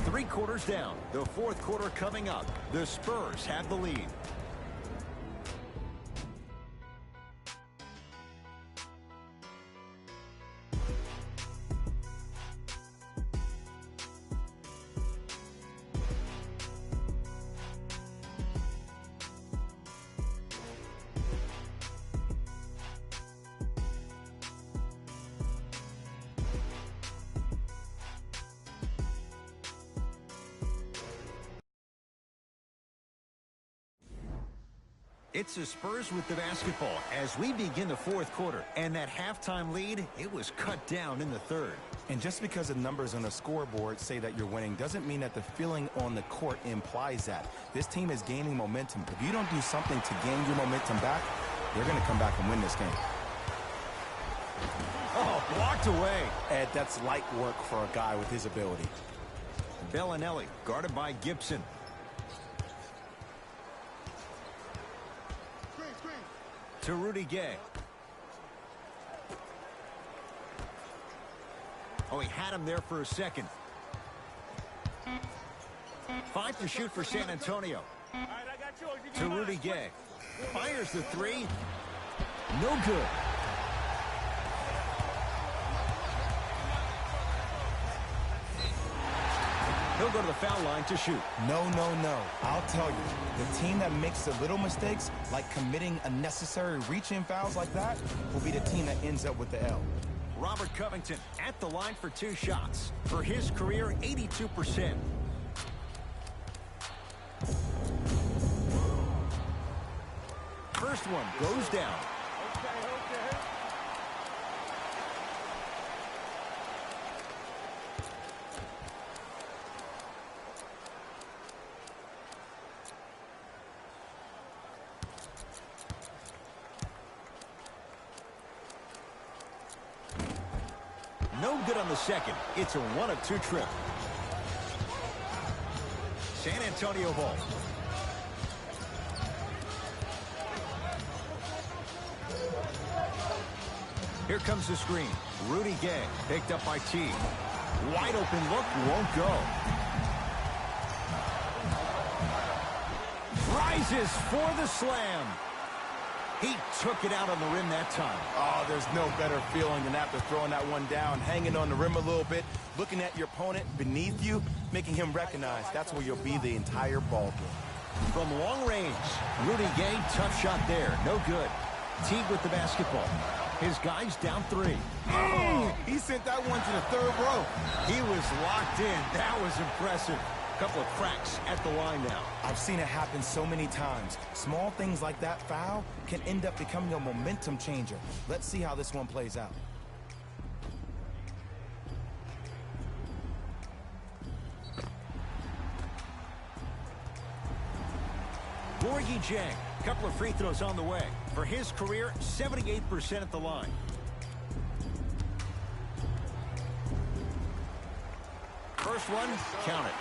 3 quarters down. The 4th quarter coming up. The Spurs have the lead. It's the Spurs with the basketball as we begin the 4th quarter. And that halftime lead, it was cut down in the 3rd. And just because the numbers on the scoreboard say that you're winning doesn't mean that the feeling on the court implies that. This team is gaining momentum. If you don't do something to gain your momentum back, they're going to come back and win this game. Oh, blocked away. Ed, that's light work for a guy with his ability. Bellinelli guarded by Gibson. To Rudy Gay. Oh, he had him there for a second. 5 to shoot for San Antonio. To Rudy Gay. Fires the 3. No good. He'll go to the foul line to shoot. No, no, no. I'll tell you, the team that makes the little mistakes, like committing unnecessary reach-in fouls like that, will be the team that ends up with the L. Robert Covington at the line for 2 shots. For his career, 82%. First one goes down. No good on the second. It's a 1 of 2 trip. San Antonio ball. Here comes the screen. Rudy Gay picked up by T. Wide open look, won't go. Rises for the slam. He took it out on the rim that time. Oh, there's no better feeling than after throwing that one down, hanging on the rim a little bit, looking at your opponent beneath you, making him recognize that's where you'll be the entire ball game. From long range, Rudy Gay, tough shot there. No good. Teague with the basketball. His guy's down 3. Oh, he sent that one to the 3rd row. He was locked in. That was impressive. Couple of cracks at the line now. I've seen it happen so many times. Small things like that foul can end up becoming a momentum changer. Let's see how this one plays out. Gorgie Jang, couple of free throws on the way. For his career, 78% at the line. First one, count it.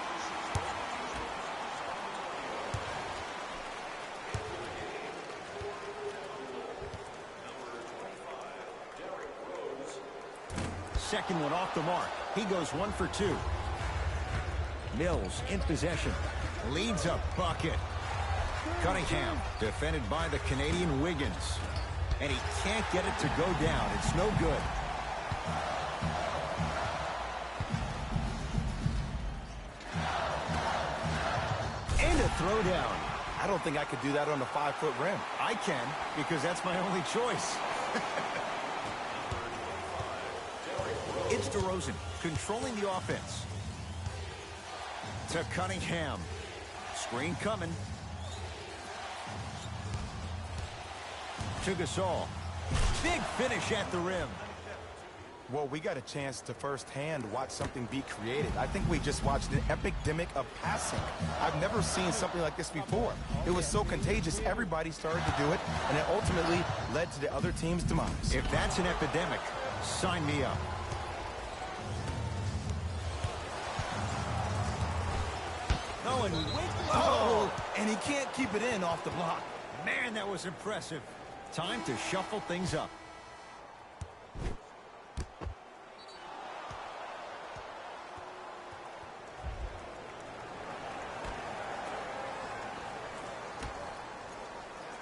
Second one off the mark. He goes 1 for 2. Mills in possession. Leads a bucket. Cunningham defended by the Canadian Wiggins. And he can't get it to go down. It's no good. And a throwdown. I don't think I could do that on a 5-foot rim. I can, because that's my only choice. It's DeRozan controlling the offense. To Cunningham. Screen coming. To Gasol. Big finish at the rim. Well, we got a chance to firsthand watch something be created. I think we just watched an epidemic of passing. I've never seen something like this before. It was so contagious, everybody started to do it, and it ultimately led to the other team's demise. If that's an epidemic, sign me up. Oh, and and he can't keep it in off the block. man, that was impressive. Time to shuffle things up.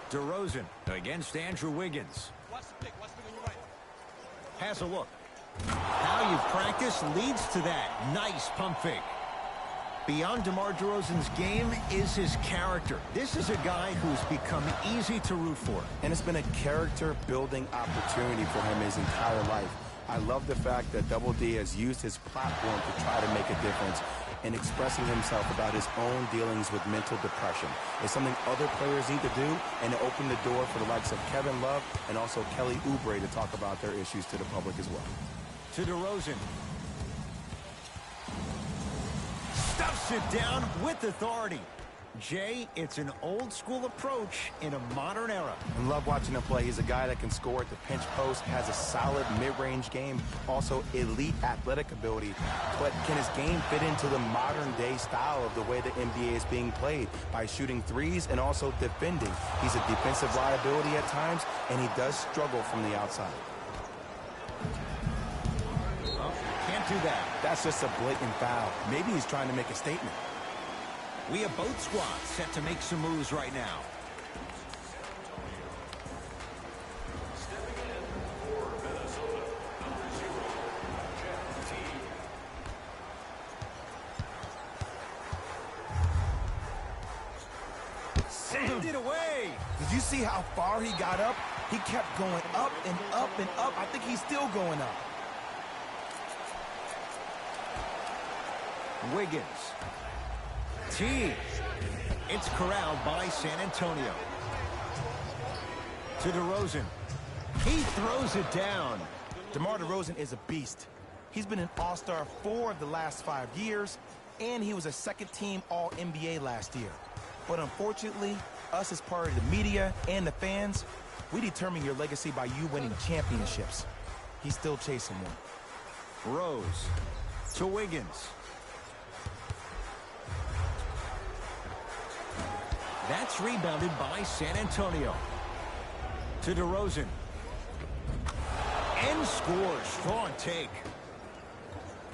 DeRozan against Andrew Wiggins. Watch the pick on your right. Has a look. How you practice leads to that. Nice pump fake. Beyond DeMar DeRozan's game is his character. This is a guy who's become easy to root for. And it's been a character-building opportunity for him his entire life. I love the fact that Double D has used his platform to try to make a difference in expressing himself about his own dealings with mental depression. It's something other players need to do, and to open the door for the likes of Kevin Love and also Kelly Oubre to talk about their issues to the public as well. To DeRozan. Stuffs it down with authority. Jay, it's an old-school approach in a modern era. I love watching him play. He's a guy that can score at the pinch post, has a solid mid-range game, also elite athletic ability. But can his game fit into the modern-day style of the way the NBA is being played by shooting threes and also defending? He's a defensive liability at times, and he does struggle from the outside. Well, can't do that. That's just a blatant foul. Maybe he's trying to make a statement. We have both squads set to make some moves right now. Stepping in for Minnesota, number 0, Jeff Teague. Knocked it away. Did you see how far he got up? He kept going up and up and up. I think he's still going up. Wiggins. T. It's corralled by San Antonio. To DeRozan. He throws it down. DeMar DeRozan is a beast. He's been an all-star 4 of the last 5 years, and he was a second-team All-NBA last year. But unfortunately, us as part of the media and the fans, we determine your legacy by you winning championships. He's still chasing one. Rose. To Wiggins. That's rebounded by San Antonio. To DeRozan. And scores. Strong take.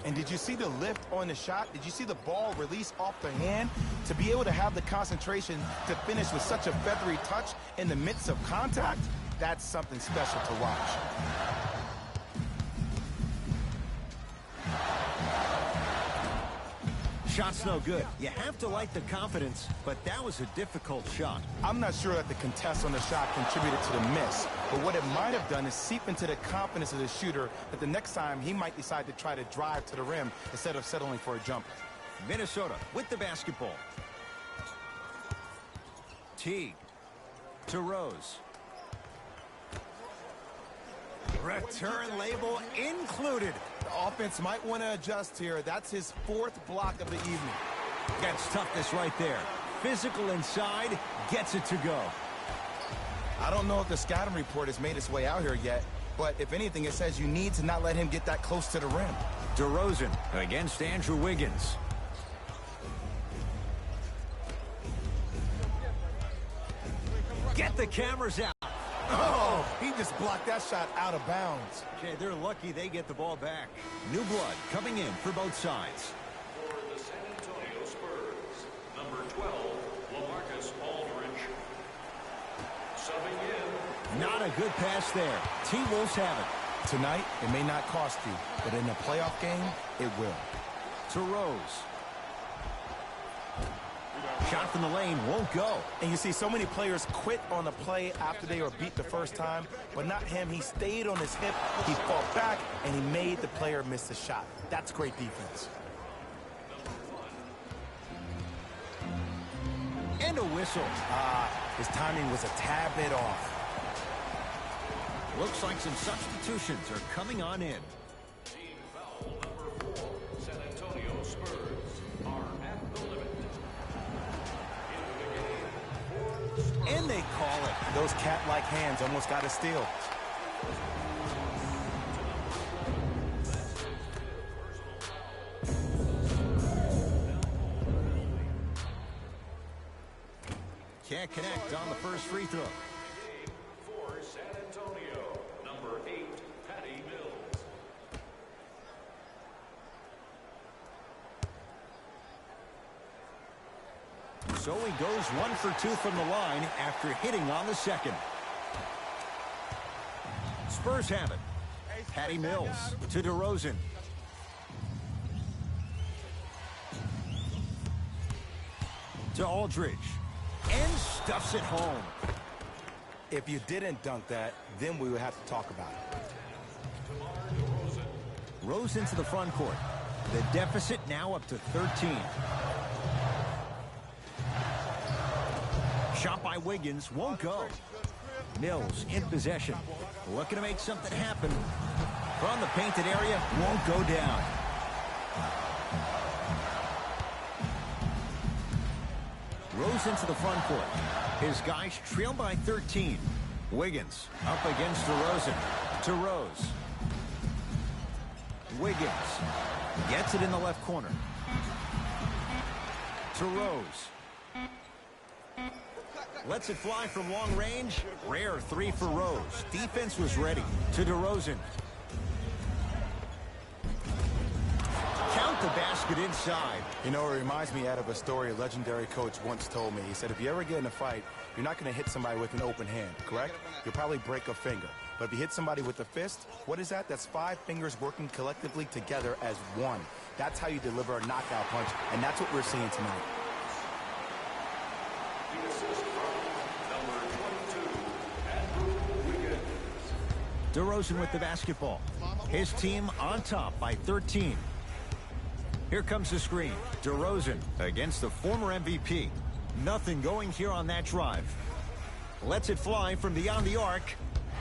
And did you see the lift on the shot? Did you see the ball release off the hand? To be able to have the concentration to finish with such a feathery touch in the midst of contact, that's something special to watch. Shot's no good. You have to like the confidence, but that was a difficult shot. I'm not sure that the contest on the shot contributed to the miss, but what it might have done is seep into the confidence of the shooter that the next time he might decide to try to drive to the rim instead of settling for a jumper. Minnesota with the basketball. Teague to Rose. Return label included. The offense might want to adjust here. That's his 4th block of the evening. That's toughness right there. Physical inside, gets it to go. I don't know if the scouting report has made its way out here yet, but if anything, it says you need to not let him get that close to the rim. DeRozan against Andrew Wiggins. Get the cameras out. Oh, he just blocked that shot out of bounds. Okay, they're lucky they get the ball back. New blood coming in for both sides. For the San Antonio Spurs, number 12, LaMarcus Aldridge. Subbing in. Not a good pass there. T-Wolves have it. Tonight, it may not cost you, but in a playoff game, it will. To Rose. Shot from the lane won't go. And you see so many players quit on a play after they were beat the first time, but not him. He stayed on his hip, he fought back, and he made the player miss the shot. That's great defense. And a whistle. His timing was a tad bit off. Looks like some substitutions are coming on in. Team foul number 4, San Antonio Spurs are at the limit. And they call it. Those cat-like hands almost got a steal. Can't connect on the first free throw. For San Antonio, number 8, Patty Mills. So he goes 1 for 2 from the line after hitting on the second. Spurs have it. Patty Mills to DeRozan. To Aldridge. And stuffs it home. If you didn't dunk that, then we would have to talk about it. Rose into the front court. The deficit now up to 13. Shot by Wiggins won't go. Mills in possession. Looking to make something happen. From the painted area, won't go down. Rose into the front court. His guys trail by 13. Wiggins up against DeRozan. To Rose. Wiggins gets it in the left corner. To Rose. Lets it fly from long range. Rare 3 for Rose. Defense was ready. To DeRozan. Count the basket inside. You know, it reminds me out of a story a legendary coach once told me. He said, if you ever get in a fight, you're not going to hit somebody with an open hand, correct? You'll probably break a finger. But if you hit somebody with a fist, what is that? That's 5 fingers working collectively together as one. That's how you deliver a knockout punch, and that's what we're seeing tonight. The assist from DeRozan with the basketball. His team on top by 13. Here comes the screen. DeRozan against the former MVP. Nothing going here on that drive. Lets it fly from beyond the arc.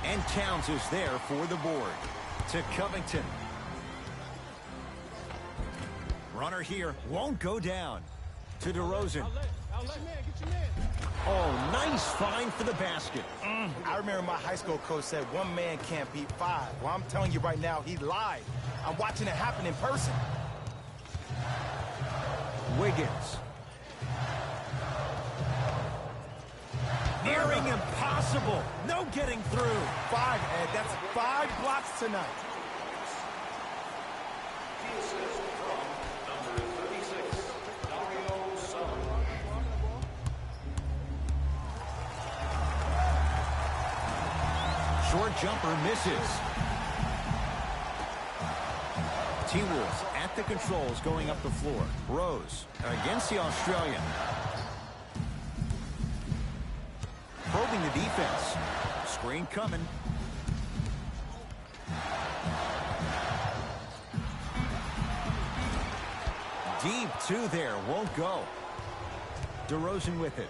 And Towns is there for the board. To Covington. Runner here won't go down. To DeRozan. Oh, nice find for the basket. I remember my high school coach said one man can't beat five. Well, I'm telling you right now, he lied. I'm watching it happen in person. Wiggins. Nearing impossible. No getting through. 5, Ed. That's 5 blocks tonight. Key assist from number 36, Dario Saric. Short jumper misses. T-Wolves at the controls going up the floor. Rose against the Australian. Probing the defense. Screen coming. Deep two there. Won't go. DeRozan with it.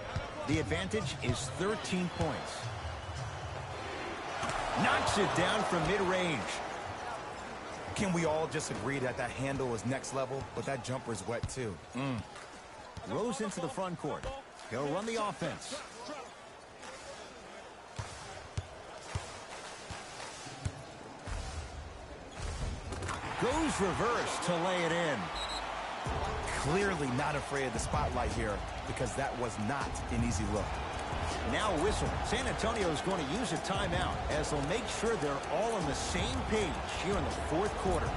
The advantage is 13 points. Knocks it down from mid-range. Can we all just agree that that handle is next level, but that jumper's wet too? Rose into the front court. He'll run the offense. Goes reverse to lay it in. Clearly not afraid of the spotlight here because that was not an easy look. Now a whistle. San Antonio is going to use a timeout as they'll make sure they're all on the same page here in the fourth quarter.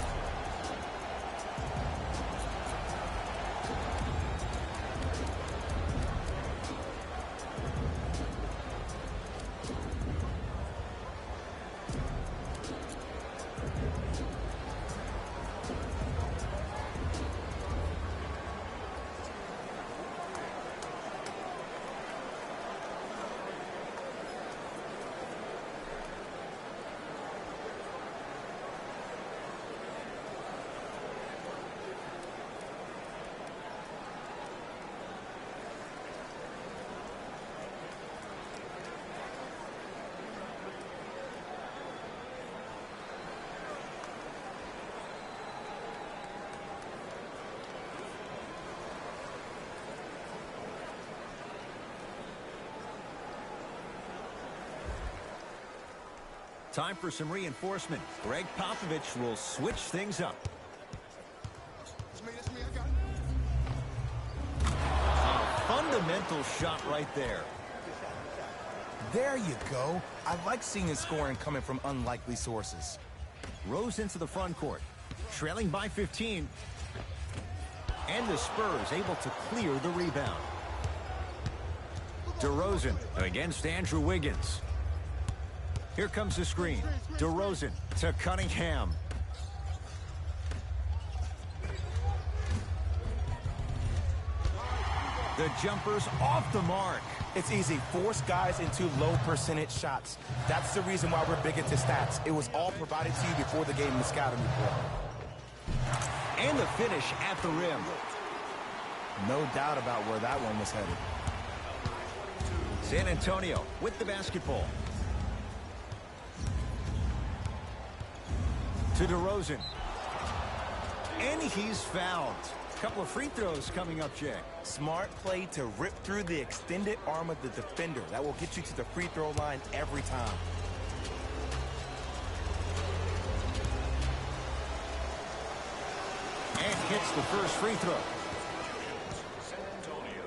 Time for some reinforcement. Greg Popovich will switch things up. A fundamental shot right there. There you go. I like seeing his scoring coming from unlikely sources. Rose into the front court. Trailing by 15. And the Spurs able to clear the rebound. DeRozan against Andrew Wiggins. Here comes the screen. DeRozan to Cunningham. The jumper's off the mark. It's easy. Force guys into low percentage shots. That's the reason why we're big into stats. It was all provided to you before the game in the scouting report. And the finish at the rim. No doubt about where that one was headed. San Antonio with the basketball. To DeRozan. And he's fouled. A couple of free throws coming up, Jay. Smart play to rip through the extended arm of the defender. That will get you to the free throw line every time. And hits the first free throw. San Antonio.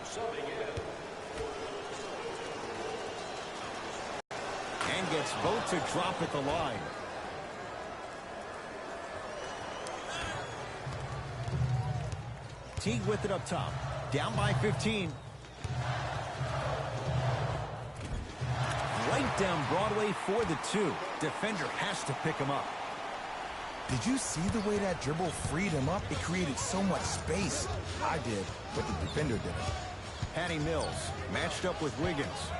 Subbing in. And gets both to drop at the line. Teague with it up top. Down by 15. Right down Broadway for the two. Defender has to pick him up. Did you see the way that dribble freed him up? It created so much space. I did, but the defender didn't. Patty Mills matched up with Wiggins.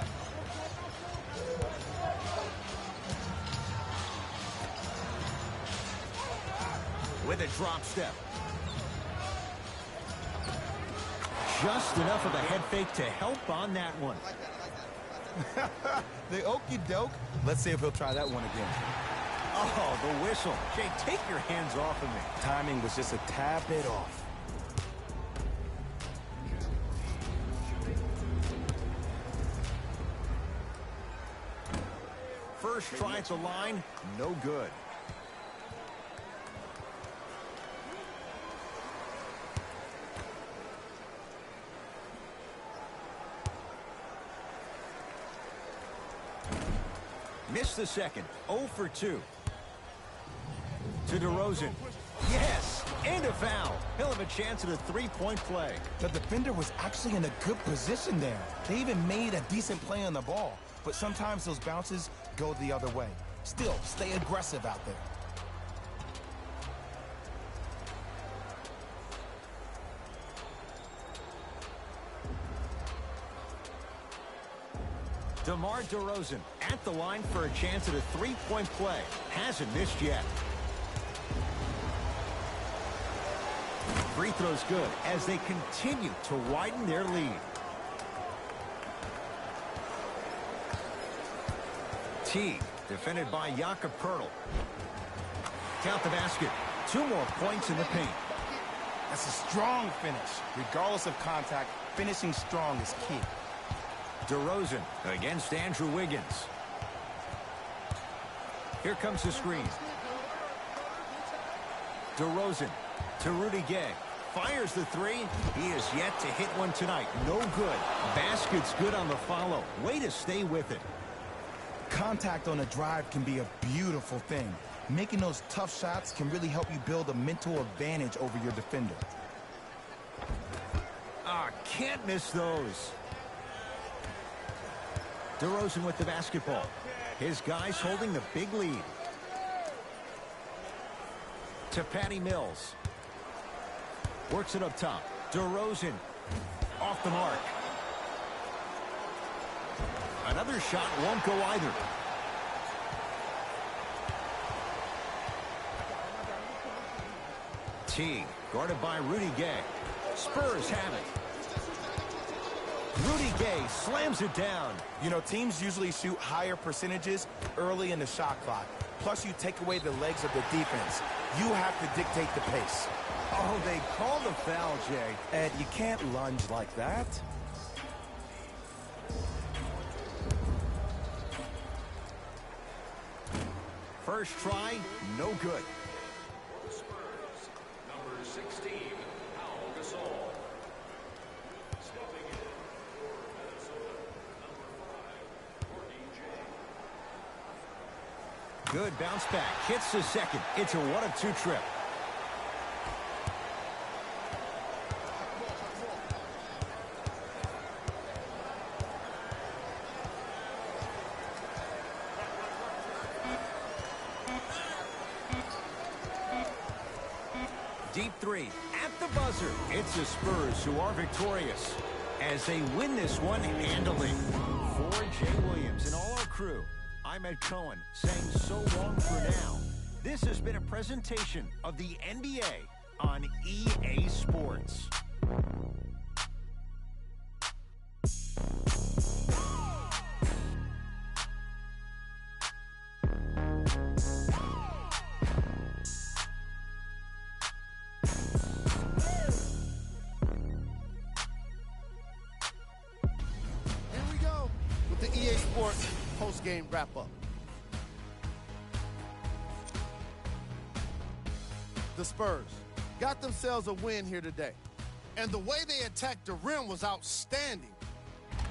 with a drop step. Just enough of a head fake to help on that one. The okey doke. Let's see if he'll try that one again. Oh, the whistle. Jay, take your hands off of me. Timing was just a tad bit off. First try at the line, no good. Missed the second. 0 for 2. To DeRozan. Yes, and a foul. He'll have a chance at a three-point play. The defender was actually in a good position there. They even made a decent play on the ball. But sometimes those bounces go the other way. Still, stay aggressive out there. DeMar DeRozan at the line for a chance at a three-point play. Hasn't missed yet. Free throw's good as they continue to widen their lead. T, defended by Jakob Poeltl. Count the basket. 2 more points in the paint. That's a strong finish. Regardless of contact, finishing strong is key. DeRozan against Andrew Wiggins. Here comes the screen. DeRozan to Rudy Gay. Fires the three. He is yet to hit one tonight. No good. Basket's good on the follow. Way to stay with it. Contact on a drive can be a beautiful thing. Making those tough shots can really help you build a mental advantage over your defender. Can't miss those. DeRozan with the basketball. His guys holding the big lead. To Patty Mills. Works it up top. DeRozan off the mark. Another shot won't go either. T, guarded by Rudy Gay. Spurs have it. Rudy Gay slams it down. You know, teams usually shoot higher percentages early in the shot clock. Plus, you take away the legs of the defense. You have to dictate the pace. Oh, they called a foul, Jay. Ed, you can't lunge like that. First try, no good. For the Spurs, number 16, Pau Gasol. Stepping in for Minnesota, number 5, J. Good bounce back. Hits the second. It's a 1-of-2 trip. Deep three at the buzzer. It's the Spurs who are victorious as they win this one handily. For Jay Williams and all our crew, I'm Ed Cohen saying so long for now. This has been a presentation of the NBA on EA Sports. EA Sports post-game wrap-up. The Spurs got themselves a win here today. And the way they attacked the rim was outstanding.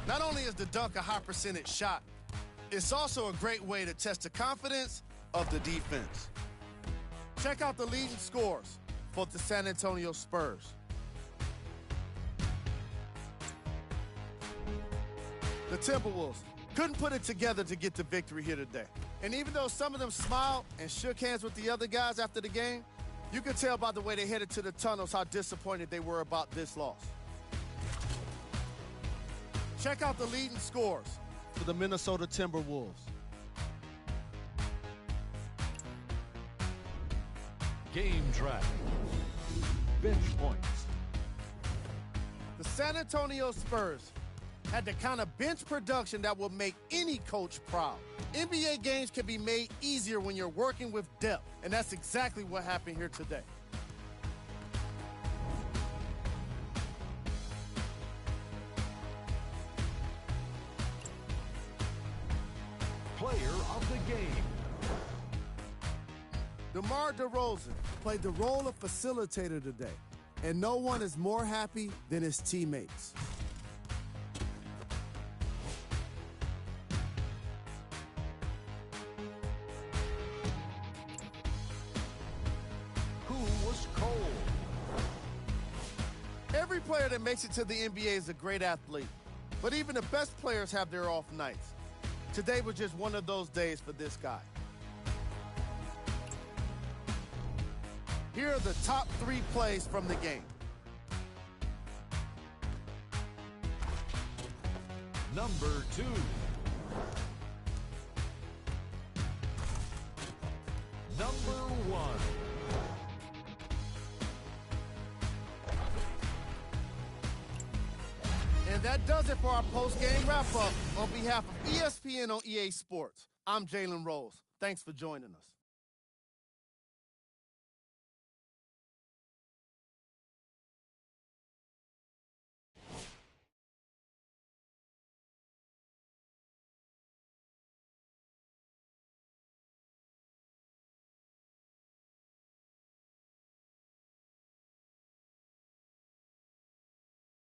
Not only is the dunk a high-percentage shot, it's also a great way to test the confidence of the defense. Check out the leading scores for the San Antonio Spurs. The Timberwolves couldn't put it together to get the victory here today. And even though some of them smiled and shook hands with the other guys after the game, you could tell by the way they headed to the tunnels how disappointed they were about this loss. Check out the leading scores for the Minnesota Timberwolves. Game track. Bench points. The San Antonio Spurs had the kind of bench production that will make any coach proud. NBA games can be made easier when you're working with depth, and that's exactly what happened here today. Player of the game. DeMar DeRozan played the role of facilitator today, and no one is more happy than his teammates. Who was cold? Every player that makes it to the NBA is a great athlete, but even the best players have their off nights. Today was just one of those days for this guy. Here are the top 3 plays from the game. Number 2. Number 1. And that does it for our post-game wrap-up. On behalf of ESPN on EA Sports, I'm Jalen Rose. Thanks for joining us.